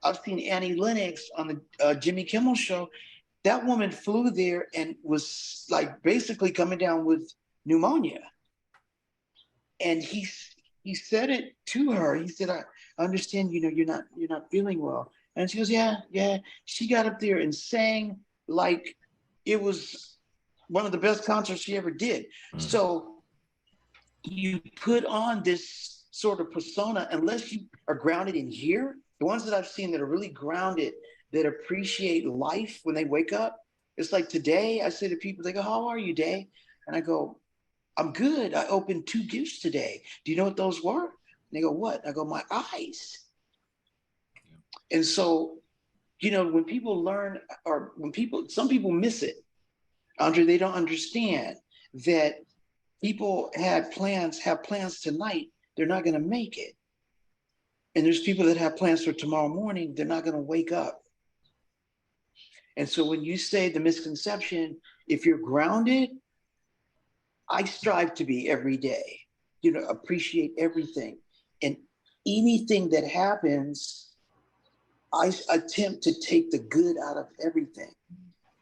I've seen Annie Lennox on the Jimmy Kimmel show. That woman flew there and was like basically coming down with pneumonia. And he said it to her. He said, I understand, you know, you're not feeling well. And she goes, yeah. She got up there and sang like it was one of the best concerts she ever did. Mm. So you put on this sort of persona, unless you are grounded in here. The ones that I've seen that are really grounded, that appreciate life when they wake up. It's like today, I say to people, they go, how are you, Day? And I go, I'm good. I opened 2 gifts today. Do you know what those were? And they go, what? I go, my eyes. Yeah. And so, you know, when people learn, or some people miss it. Andre, they don't understand that people have plans tonight. They're not going to make it. And there's people that have plans for tomorrow morning, they're not going to wake up. And so when you say the misconception, if you're grounded, I strive to be every day, appreciate everything. And anything that happens, I attempt to take the good out of everything.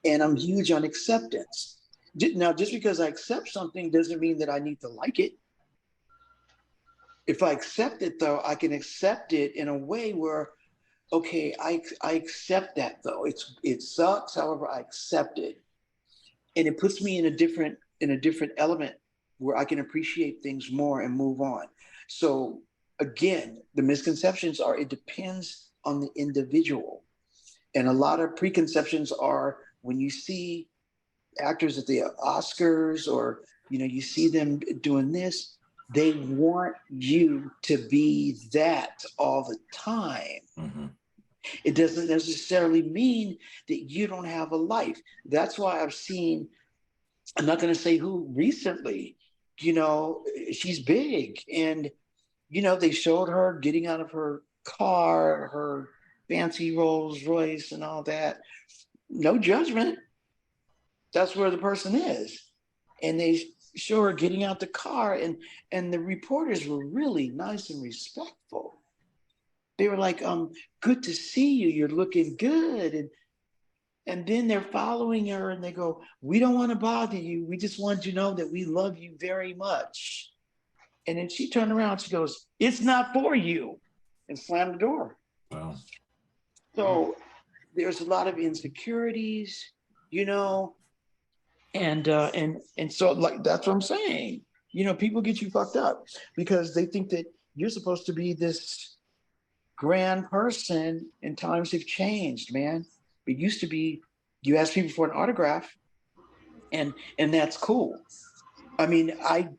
And I'm huge on acceptance. Now, just because I accept something doesn't mean that I need to like it. If I accept it, though, I can accept it in a way where, okay, I accept that, though. It sucks, however, I accept it. And it puts me in a different element where I can appreciate things more and move on. So again, the misconceptions are it depends on the individual. And a lot of preconceptions are when you see actors at the Oscars or you see them doing this, they want you to be that all the time. Mm-hmm. It doesn't necessarily mean that you don't have a life. That's why I've seen, I'm not going to say who recently, she's big. And, they showed her getting out of her car, her fancy Rolls Royce and all that. No judgment. That's where the person is. And they show her getting out the car, and the reporters were really nice and respectful. They were like, good to see you. You're looking good. And then they're following her and they go, we don't want to bother you. We just want you to know that we love you very much. And then she turned around, she goes, it's not for you, and slammed the door. Wow. So there's a lot of insecurities, and so like, that's what I'm saying. People get you fucked up because they think that you're supposed to be this grand person, and times have changed, man. It used to be you ask people for an autograph and that's cool. I mean, I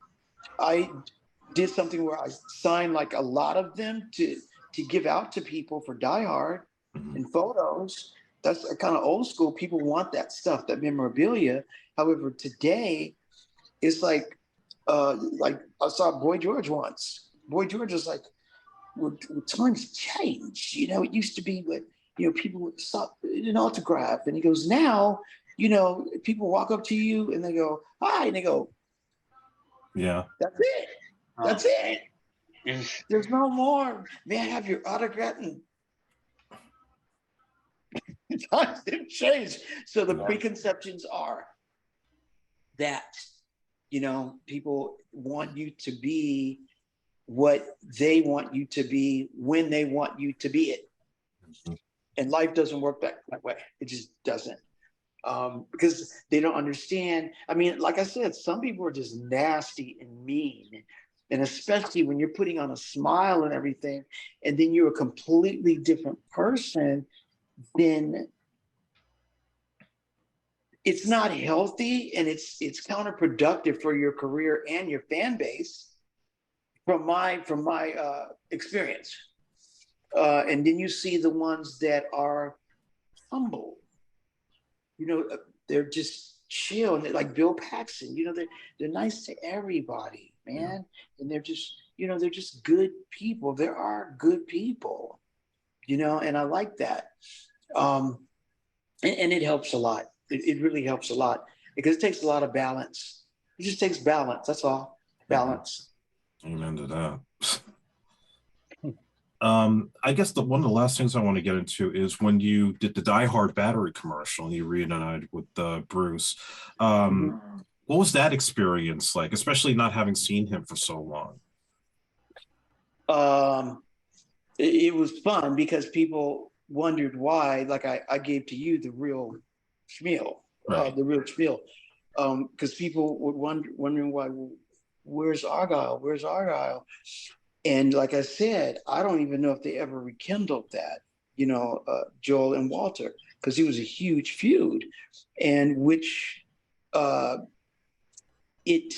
did something where I signed like a lot of them to give out to people for Die Hard and photos. That's kind of old school. People want that stuff, that memorabilia. However, today it's like I saw Boy George once. Boy George is like, well, times change. It used to be what people would stop an autograph, and he goes, now, people walk up to you and they go, hi, and they go, yeah, that's it. That's it. There's no more. May I have your autograph? And times have changed. So the preconceptions are that, people want you to be what they want you to be when they want you to be it. Mm-hmm. And life doesn't work that way. It just doesn't. Because they don't understand. I mean, like I said, some people are just nasty and mean. And especially when you're putting on a smile and everything, and then you're a completely different person, then it's not healthy, and it's counterproductive for your career and your fan base from my experience. And then you see the ones that are humble. They're just chill, and they're like Bill Paxton. They're nice to everybody, man. And they're just, they're just good people. There are good people, and I like that. And it helps a lot. It really helps a lot because it takes a lot of balance. It just takes balance. That's all. Balance. Amen to that. I guess one of the last things I want to get into is when you did the Die Hard battery commercial and you reunited with Bruce. What was that experience like, especially not having seen him for so long? It was fun because people wondered why. Like I gave to you the real spiel, right. Because people would wondering why. Where's Argyle? Where's Argyle? And like I said, I don't even know if they ever rekindled that, Joel and Walter, because it was a huge feud, and which it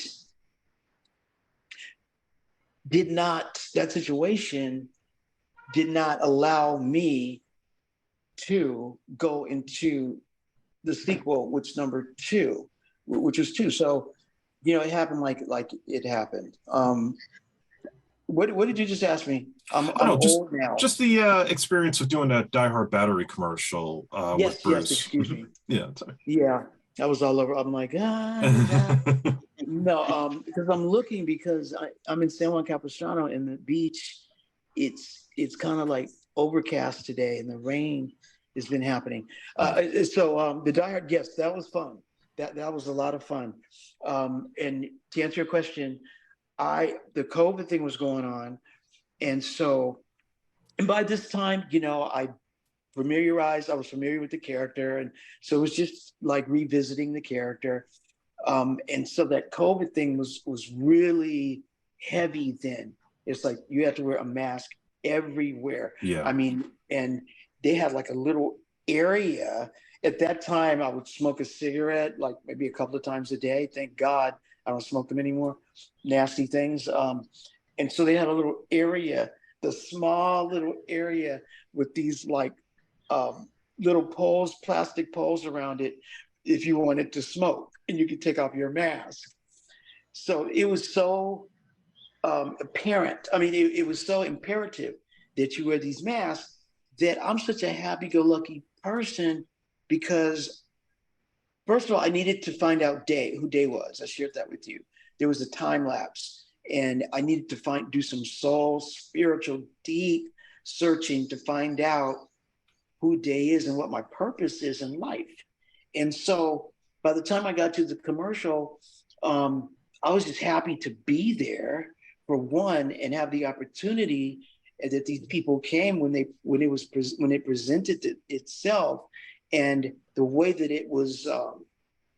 did not, that situation did not allow me to go into the sequel, which was 2. So, it happened like it happened. What did you just ask me? Oh I'm no, old now. just the experience of doing that Die Hard battery commercial with Yes, Bruce. excuse me. Yeah. Sorry. Yeah, I was all over. I'm like, no, because I'm looking because I'm in San Juan Capistrano and the beach, it's kind of like overcast today and the rain has been happening. So the Die Hard, yes, that was fun. That was a lot of fun. And to answer your question, the COVID thing was going on, and so and by this time, I was familiar with the character, and so it was just like revisiting the character. And so that COVID thing was really heavy then. It's like you have to wear a mask everywhere. Yeah. I mean, and they had like a little area. At that time, I would smoke a cigarette like maybe a couple of times a day. Thank God I don't smoke them anymore. Nasty things. And so they had a little area, the small little area with these like little poles, plastic poles around it if you wanted to smoke, and you could take off your mask. So it was so apparent. I mean, it was so imperative that you wear these masks that I'm such a happy-go-lucky person because, first of all, I needed to find out who Day was. I shared that with you. There was a time lapse, and I needed to do some soul, spiritual, deep searching to find out who Day is and what my purpose is in life. And so by the time I got to the commercial, I was just happy to be there for one and have the opportunity that these people came when it presented itself, and the way that it was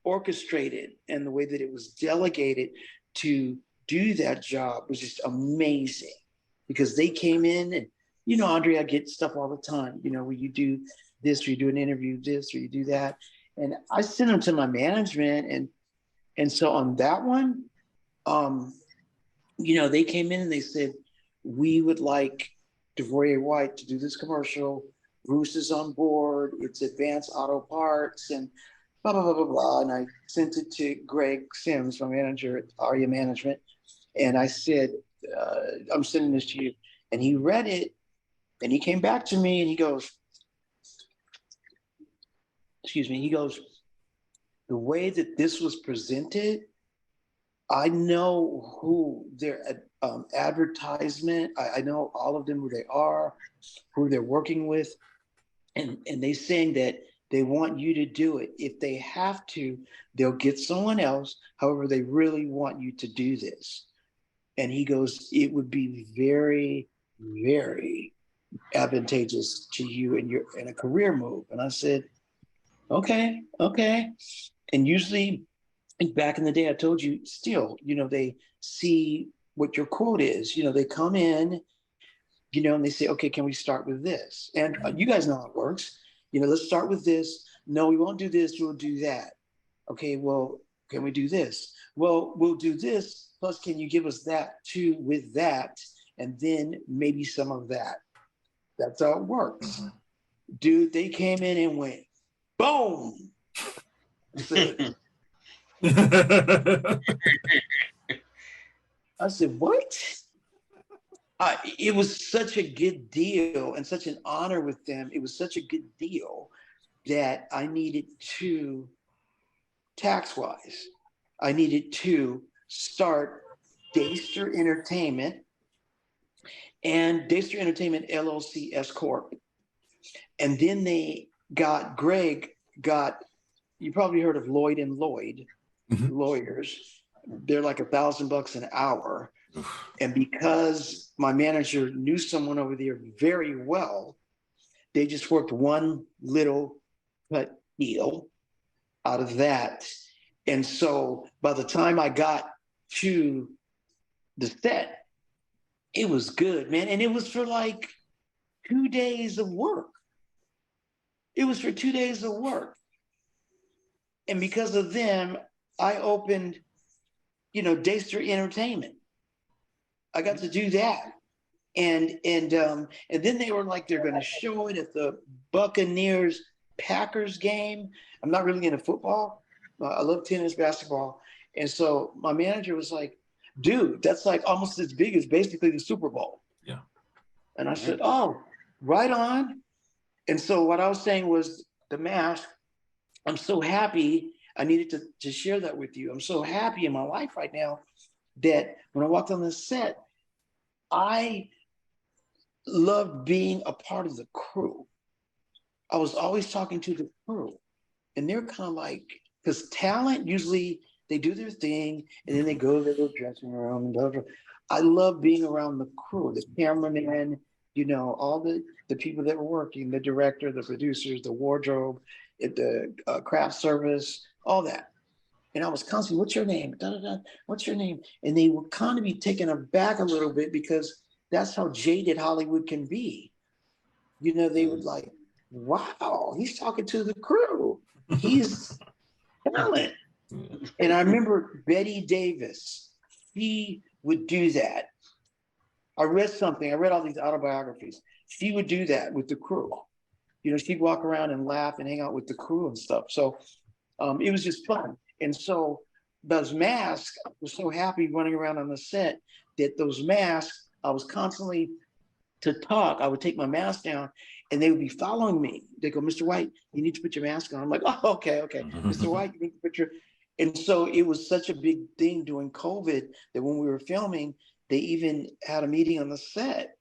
orchestrated and the way that it was delegated to do that job was just amazing, because they came in and, Andre, I get stuff all the time, where you do this, or you do an interview, this, or you do that. And I send them to my management. And so on that one, they came in and they said, we would like DeVoyer White to do this commercial. Bruce is on board. It's Advanced Auto Parts and blah, blah, blah, blah, blah. And I sent it to Greg Sims, my manager at Aria Management. And I said, I'm sending this to you. And he read it. And he came back to me and he goes, the way that this was presented, I know who their advertisement, I know all of them, who they are, who they're working with. And they saying that they want you to do it. If they have to, they'll get someone else. However, they really want you to do this. And he goes, it would be very, very advantageous to you in a career move. And I said, okay. And usually back in the day, I told you, still, they see what your quote is. They come in, and they say, okay, can we start with this? And you guys know how it works. Let's start with this. No, we won't do this. We'll do that. Okay, well, can we do this? Well, we'll do this. Plus, can you give us that too with that? And then maybe some of that. That's how it works. Mm-hmm. Dude, they came in and went, boom. I said, what? It was such a good deal and such an honor with them. It was such a good deal that I needed to, tax-wise, I needed to start Daster Entertainment and Daster Entertainment LLC S Corp. And then Greg got, you probably heard of Lloyd and Lloyd lawyers. They're like $1,000 an hour. And because my manager knew someone over there very well, they just worked one little cut deal out of that. And so by the time I got to the set, it was good, man. And it was for like 2 days of work. It was for 2 days of work. And because of them, I opened, Daster Entertainment. I got to do that. And then they were like, they're going to show it at the Buccaneers Packers game. I'm not really into football. I love tennis, basketball. And so my manager was like, dude, that's like almost as big as basically the Super Bowl. Yeah. And I said, oh, right on. And so what I was saying was the mask, I'm so happy. I needed to share that with you. I'm so happy in my life right now that when I walked on the set, I loved being a part of the crew. I was always talking to the crew, and they're kind of like, because talent usually they do their thing and then they go to their little dressing room and blah, blah. I love being around the crew, the cameraman, you know, all the people that were working, the director, the producers, the wardrobe, the craft service, all that. And I was constantly, what's your name? Da, da, da. What's your name? And they would kind of be taken aback a little bit because that's how jaded Hollywood can be. You know, they would like, wow, he's talking to the crew. He's talent. And I remember Betty Davis, she would do that. I read all these autobiographies. She would do that with the crew. You know, she'd walk around and laugh and hang out with the crew and stuff. So it was just fun. And so those masks, I was so happy running around on the set that those masks, I was constantly to talk. I would take my mask down and they would be following me. They go, Mr. White, you need to put your mask on. I'm like, oh, okay. Mr. White, you need to put your, and so it was such a big thing during COVID that when we were filming, they even had a meeting on the set,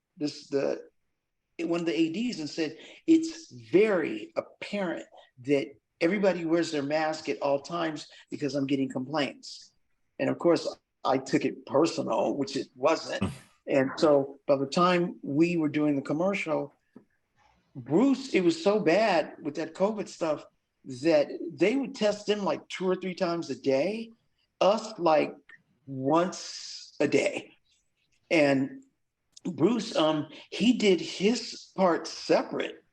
one of the ADs, and said, it's very apparent that everybody wears their mask at all times because I'm getting complaints. And of course, I took it personal, which it wasn't. And so by the time we were doing the commercial, Bruce, it was so bad with that COVID stuff that they would test him like 2 or 3 times a day, us like once a day. And Bruce, he did his part separate.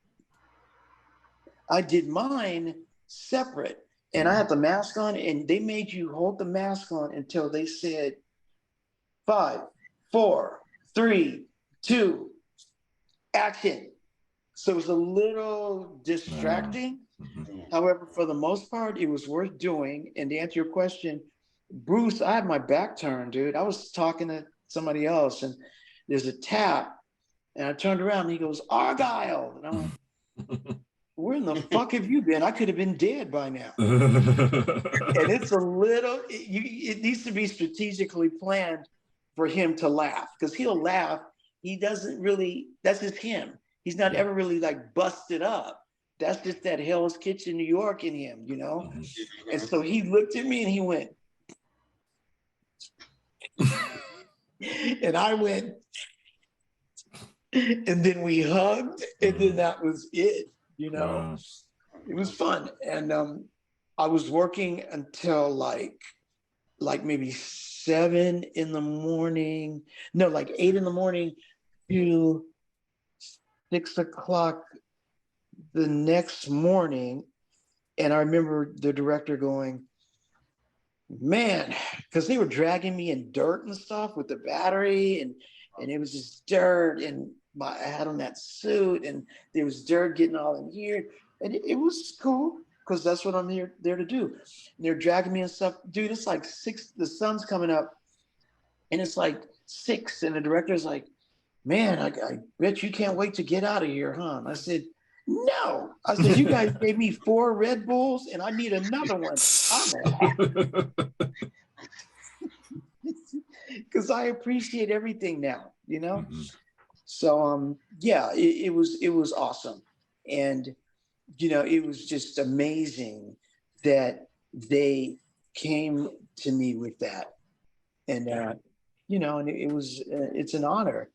I did mine separate. And I had the mask on, and they made you hold the mask on until they said 5, 4, 3, 2, action. So it was a little distracting. However, for the most part, it was worth doing. And to answer your question, Bruce, I had my back turned, dude. I was talking to somebody else, and there's a tap, and I turned around, and he goes, Argyle. And I'm like, where in the fuck have you been? I could have been dead by now. And it's a little, it needs to be strategically planned for him to laugh, because he'll laugh. He doesn't really, that's just him. He's not ever really like busted up. That's just that Hell's Kitchen, New York in him, you know? And so he looked at me and he went, and I went, and then we hugged, and then that was it, you know? It was fun. And I was working until like maybe 7 in the morning, no, like 8 in the morning to 6 o'clock the next morning. And I remember the director going, man, because they were dragging me in dirt and stuff with the battery, and it was just dirt, and I had on that suit, and there was dirt getting all in here, and it was cool because that's what I'm there to do. And they're dragging me and stuff, dude. It's like 6, the sun's coming up, and it's like 6, and the director's like, man, I bet you can't wait to get out of here, huh? And I said, no. I said, you guys gave me 4 Red Bulls and I need another one. Because I appreciate everything now, you know? So yeah, it was awesome. And you know, it was just amazing that they came to me with that. And you know, and it was it's an honor.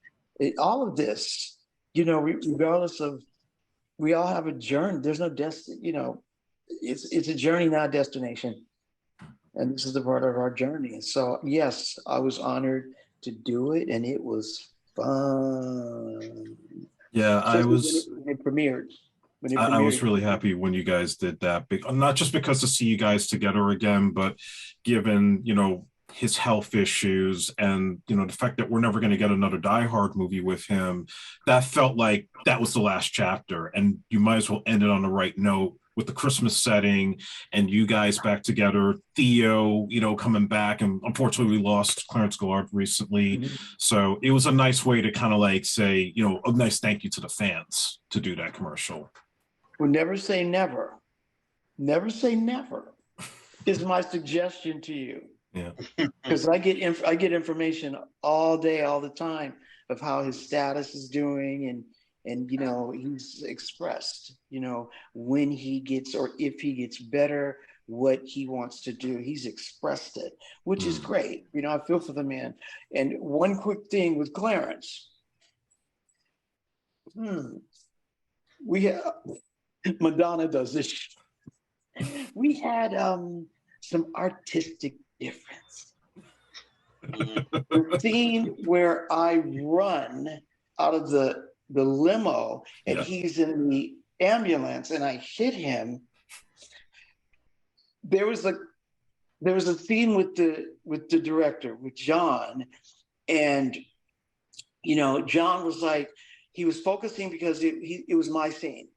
All of this, you know, regardless of, we all have a journey. There's no you know, it's a journey, not a destination. And this is the part of our journey. So yes, I was honored to do it, and it was fun. Yeah, I was. When it premiered. I was really happy when you guys did that. Not just because to see you guys together again, but given, you know, his health issues and, you know, the fact that we're never going to get another Die Hard movie with him, that felt like that was the last chapter, and you might as well end it on the right note with the Christmas setting and you guys back together, Theo, coming back, and unfortunately we lost Clarence Gillard recently. Mhm. So it was a nice way to kind of like say, a nice thank you to the fans to do that commercial. Well, never say never. Never say never is my suggestion to you. Yeah. Because I get information all day, all the time of how his status is doing, and he's expressed, when he gets, or if he gets better, what he wants to do. He's expressed it, which is great. I feel for the man. And one quick thing with Clarence. We have, Madonna does this. We had some artistic difference. The scene where I run out of the limo and he's in the ambulance and I hit him. There was a scene with the director, with John, and John was like, he was focusing because it was my scene.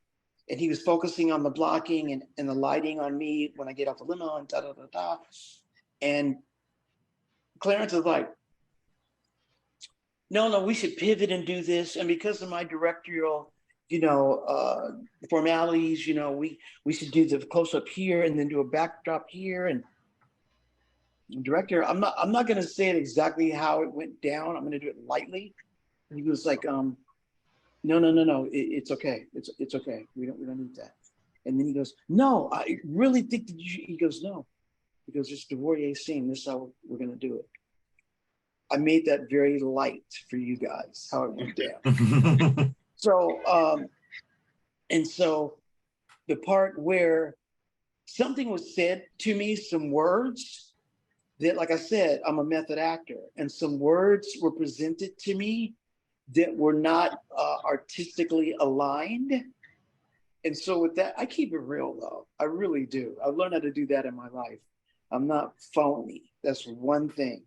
And he was focusing on the blocking and the lighting on me when I get off the limo and da-da-da-da. And Clarence is like, no, we should pivot and do this. And because of my directorial, formalities, we should do the close-up here and then do a backdrop here. And director, I'm not going to say it exactly how it went down. I'm going to do it lightly. And he was like, No. It's okay. It's okay. We don't need that. And then he goes, no, I really think that he goes, no. He goes, it's DuVourier scene. This is how we're going to do it. I made that very light for you guys, how it went down. So, and so the part where something was said to me, some words that, like I said, I'm a method actor, and some words were presented to me that were not artistically aligned. And so with that, I keep it real though. I really do. I've learned how to do that in my life. I'm not phony. That's one thing.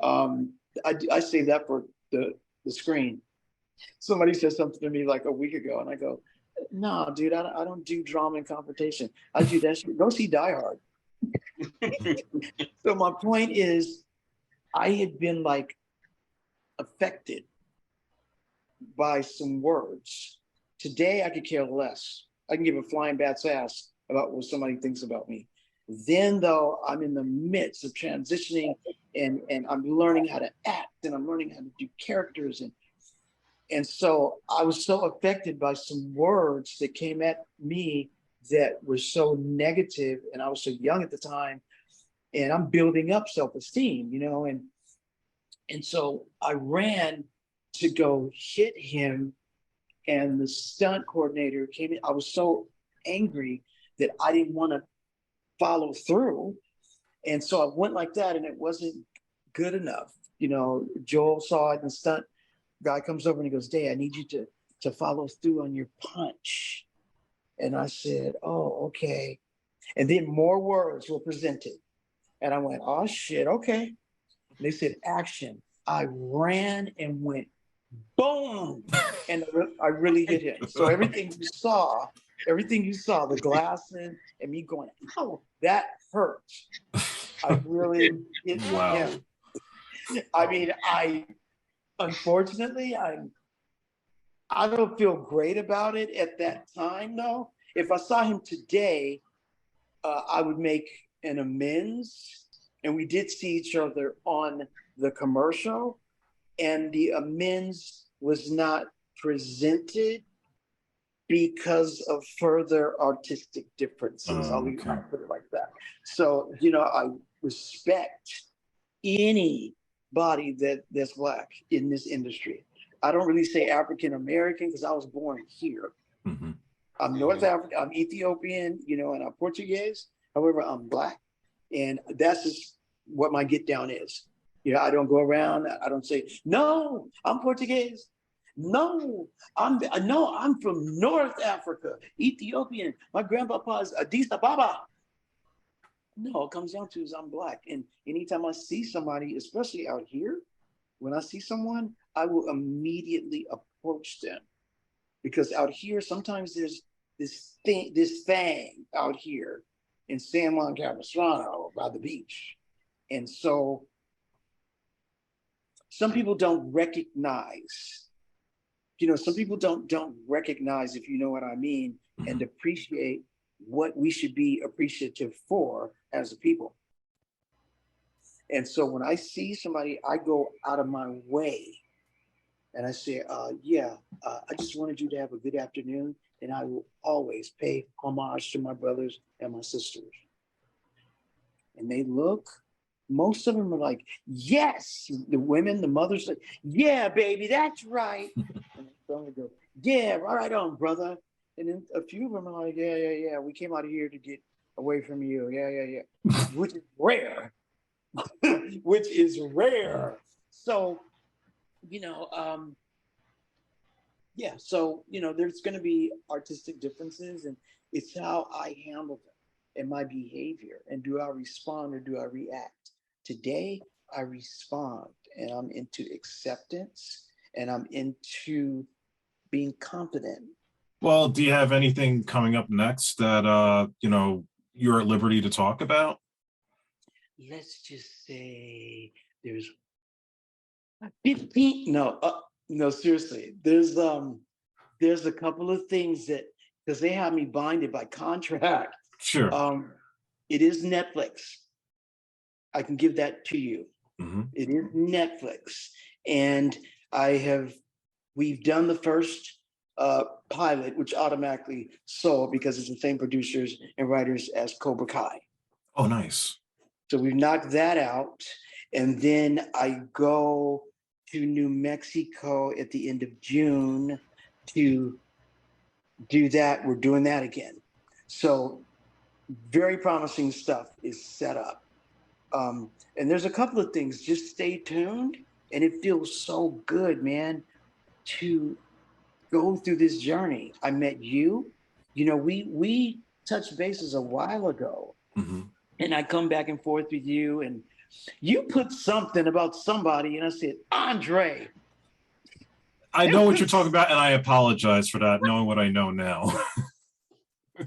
I say that for the screen. Somebody said something to me like a week ago and I go, no, dude, I don't do drama and confrontation. I do that shit. Go see Die Hard. So my point is, I had been like affected by some words. Today, I could care less. I can give a flying bat's ass about what somebody thinks about me. Then, though, I'm in the midst of transitioning and I'm learning how to act and I'm learning how to do characters. And so I was so affected by some words that came at me that were so negative, and I was so young at the time, and I'm building up self-esteem, and so I ran to go hit him, and the stunt coordinator came in. I was so angry that I didn't want to follow through, and so I went like that, and it wasn't good enough. Joel saw it, and the stunt guy comes over and he goes, "Day, I need you to follow through on your punch." And I said, "Oh, okay." And then more words were presented, and I went, "Oh shit, okay." And they said, "Action." I ran and went boom, and I really hit him. So everything you saw, the glasses and me going, "Oh, that hurt." I really hit him. I mean, unfortunately, I don't feel great about it at that time, though. If I saw him today, I would make an amends. And we did see each other on the commercial, and the amends was not presented because of further artistic differences. I'll put it like that. So, I respect anybody that's Black in this industry. I don't really say African American because I was born here. Mm-hmm. I'm North African, I'm Ethiopian, and I'm Portuguese. However, I'm Black. And that's just what my get down is. I don't go around, I don't say, "No, I'm Portuguese. No, I'm from North Africa, Ethiopian. My grandpapa is Addis Ababa." No, it comes down to is I'm Black. And anytime I see somebody, especially out here, when I see someone, I will immediately approach them. Because out here, sometimes there's this thing out here in San Juan Capistrano by the beach. And so some people don't recognize, some people don't recognize, if you know what I mean, and appreciate what we should be appreciative for as a people. And so when I see somebody, I go out of my way and I say, I just wanted you to have a good afternoon. And I will always pay homage to my brothers and my sisters. And they look, most of them are like, yes. The women, the mothers, like, yeah, baby, that's right. And some go, yeah, right on, brother. And then a few of them are like, yeah. We came out of here to get away from you. Yeah. Which is rare. Which is rare. So, there's going to be artistic differences, and it's how I handle them and my behavior. And do I respond or do I react? Today, I respond, and I'm into acceptance, and I'm into being confident. Well, do you have anything coming up next that you're at liberty to talk about? Let's just say there's 15. No, seriously. There's a couple of things that, because they have me binded by contract. Sure. It is Netflix. I can give that to you. Mm-hmm. It is Netflix, and we've done the first pilot, which automatically sold because it's the same producers and writers as Cobra Kai. Oh, nice. So we've knocked that out. And then I go to New Mexico at the end of June to do that. We're doing that again. So very promising stuff is set up. And there's a couple of things. Just stay tuned. And it feels so good, man, to go through this journey. I met you. We touched bases a while ago. Mm-hmm. And I come back and forth with you, and you put something about somebody, and I said, Andre. I know what you're talking about, and I apologize for that, knowing what I know now. I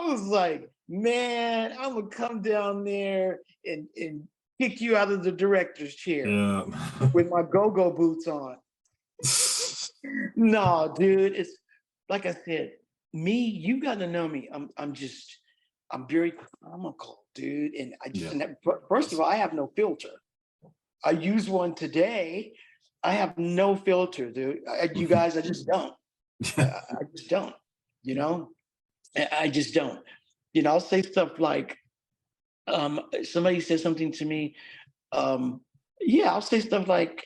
was like, man, I'm going to come down there and kick you out of the director's chair with my go-go boots on. No, dude, it's like I said, you got to know me. I'm very comical, dude. And first of all, I have no filter. I use one today. I have no filter, dude. You guys, I just don't. I just don't, I just don't. I'll say stuff like, somebody says something to me. I'll say stuff like,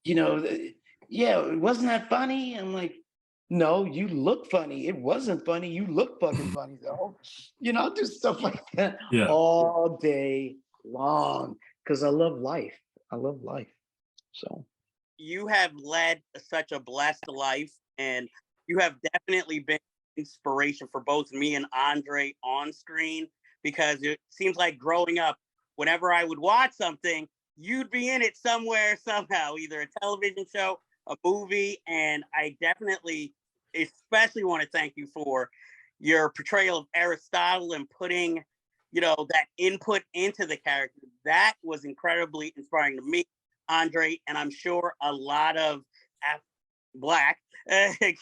wasn't that funny? I'm like, no, you look funny. It wasn't funny. You look fucking funny, though. I'll do stuff like that all day long because I love life. So you have led such a blessed life, and you have definitely been inspiration for both me and Andre on screen, because it seems like growing up, whenever I would watch something, you'd be in it somewhere, somehow, either a television show, a movie, and I definitely especially want to thank you for your portrayal of Aristotle and putting, that input into the character. That was incredibly inspiring to me, Andre, and I'm sure a lot of Black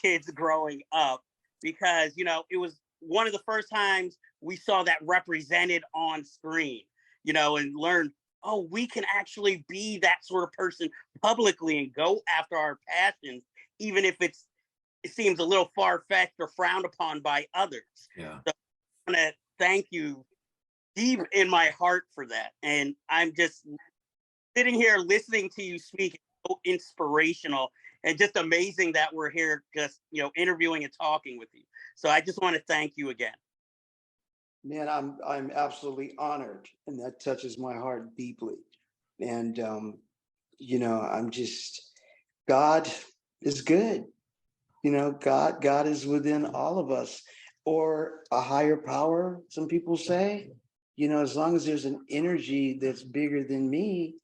kids growing up, because, it was one of the first times we saw that represented on screen, and learned, oh, we can actually be that sort of person publicly and go after our passions, even if it seems a little far-fetched or frowned upon by others. Yeah. So I want to thank you deep in my heart for that. And I'm just sitting here listening to you speak. It's so inspirational and just amazing that we're here just, interviewing and talking with you. So I just want to thank you again. Man, I'm absolutely honored, and that touches my heart deeply. And I'm just, God is good. God is within all of us, or a higher power, some people say. As long as there's an energy that's bigger than me,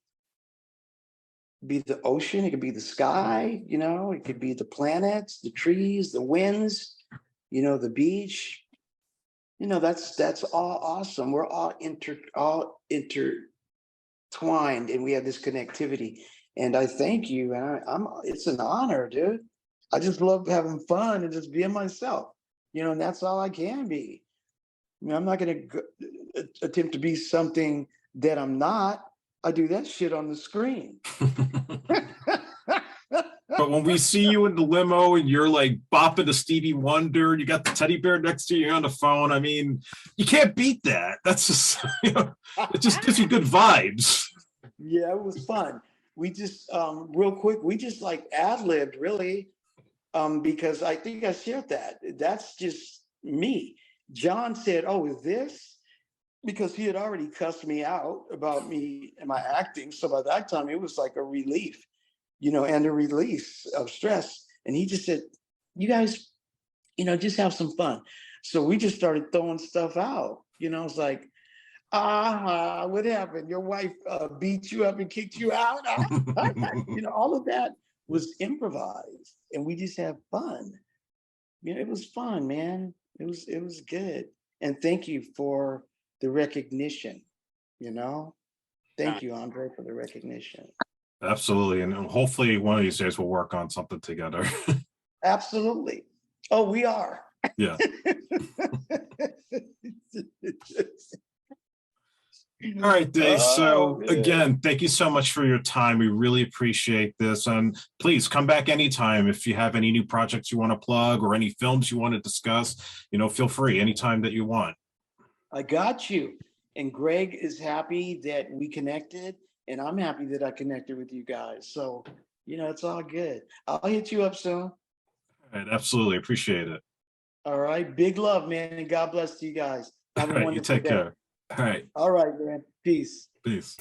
be the ocean, it could be the sky, you know, it could be the planets, the trees, the winds, you know, the beach. You know, that's all awesome. We're all intertwined, and we have this connectivity. And I thank you. And I'm it's an honor, dude. I just love having fun and just being myself, you know, and that's all I can be. I mean, I'm not going to attempt to be something that I'm not. I do that shit on the screen. But when we see you in the limo and you're like bopping to Stevie Wonder, and you got the teddy bear next to you on the phone, I mean, you can't beat that. That's just, you know, it just gives you good vibes. Yeah, it was fun. We just real quick, we just like ad-libbed really, because I think I shared that. That's just me. John said, "Oh, is this?" Because he had already cussed me out about me and my acting. So by that time, it was like a relief, you know, and a release of stress. And he just said, "You guys, you know, just have some fun." So we just started throwing stuff out. You know, it's like, what happened? Your wife beat you up and kicked you out? You know, all of that was improvised, and we just had fun. You know, it was fun, man. It was good. And thank you for the recognition. You know, thank you, Andre, for the recognition. Absolutely. And hopefully one of these days we'll work on something together. Absolutely. Oh, we are. Yeah. All right, Dave. So again, thank you so much for your time. We really appreciate this. And please come back anytime if you have any new projects you want to plug or any films you want to discuss, you know, feel free anytime that you want. I got you. And Greg is happy that we connected, and I'm happy that I connected with you guys. So, you know, it's all good. I'll hit you up soon. All right, absolutely. Appreciate it. All right. Big love, man. And God bless you guys. Have a wonderful you take day. care. All right. All right, man. Peace. Peace.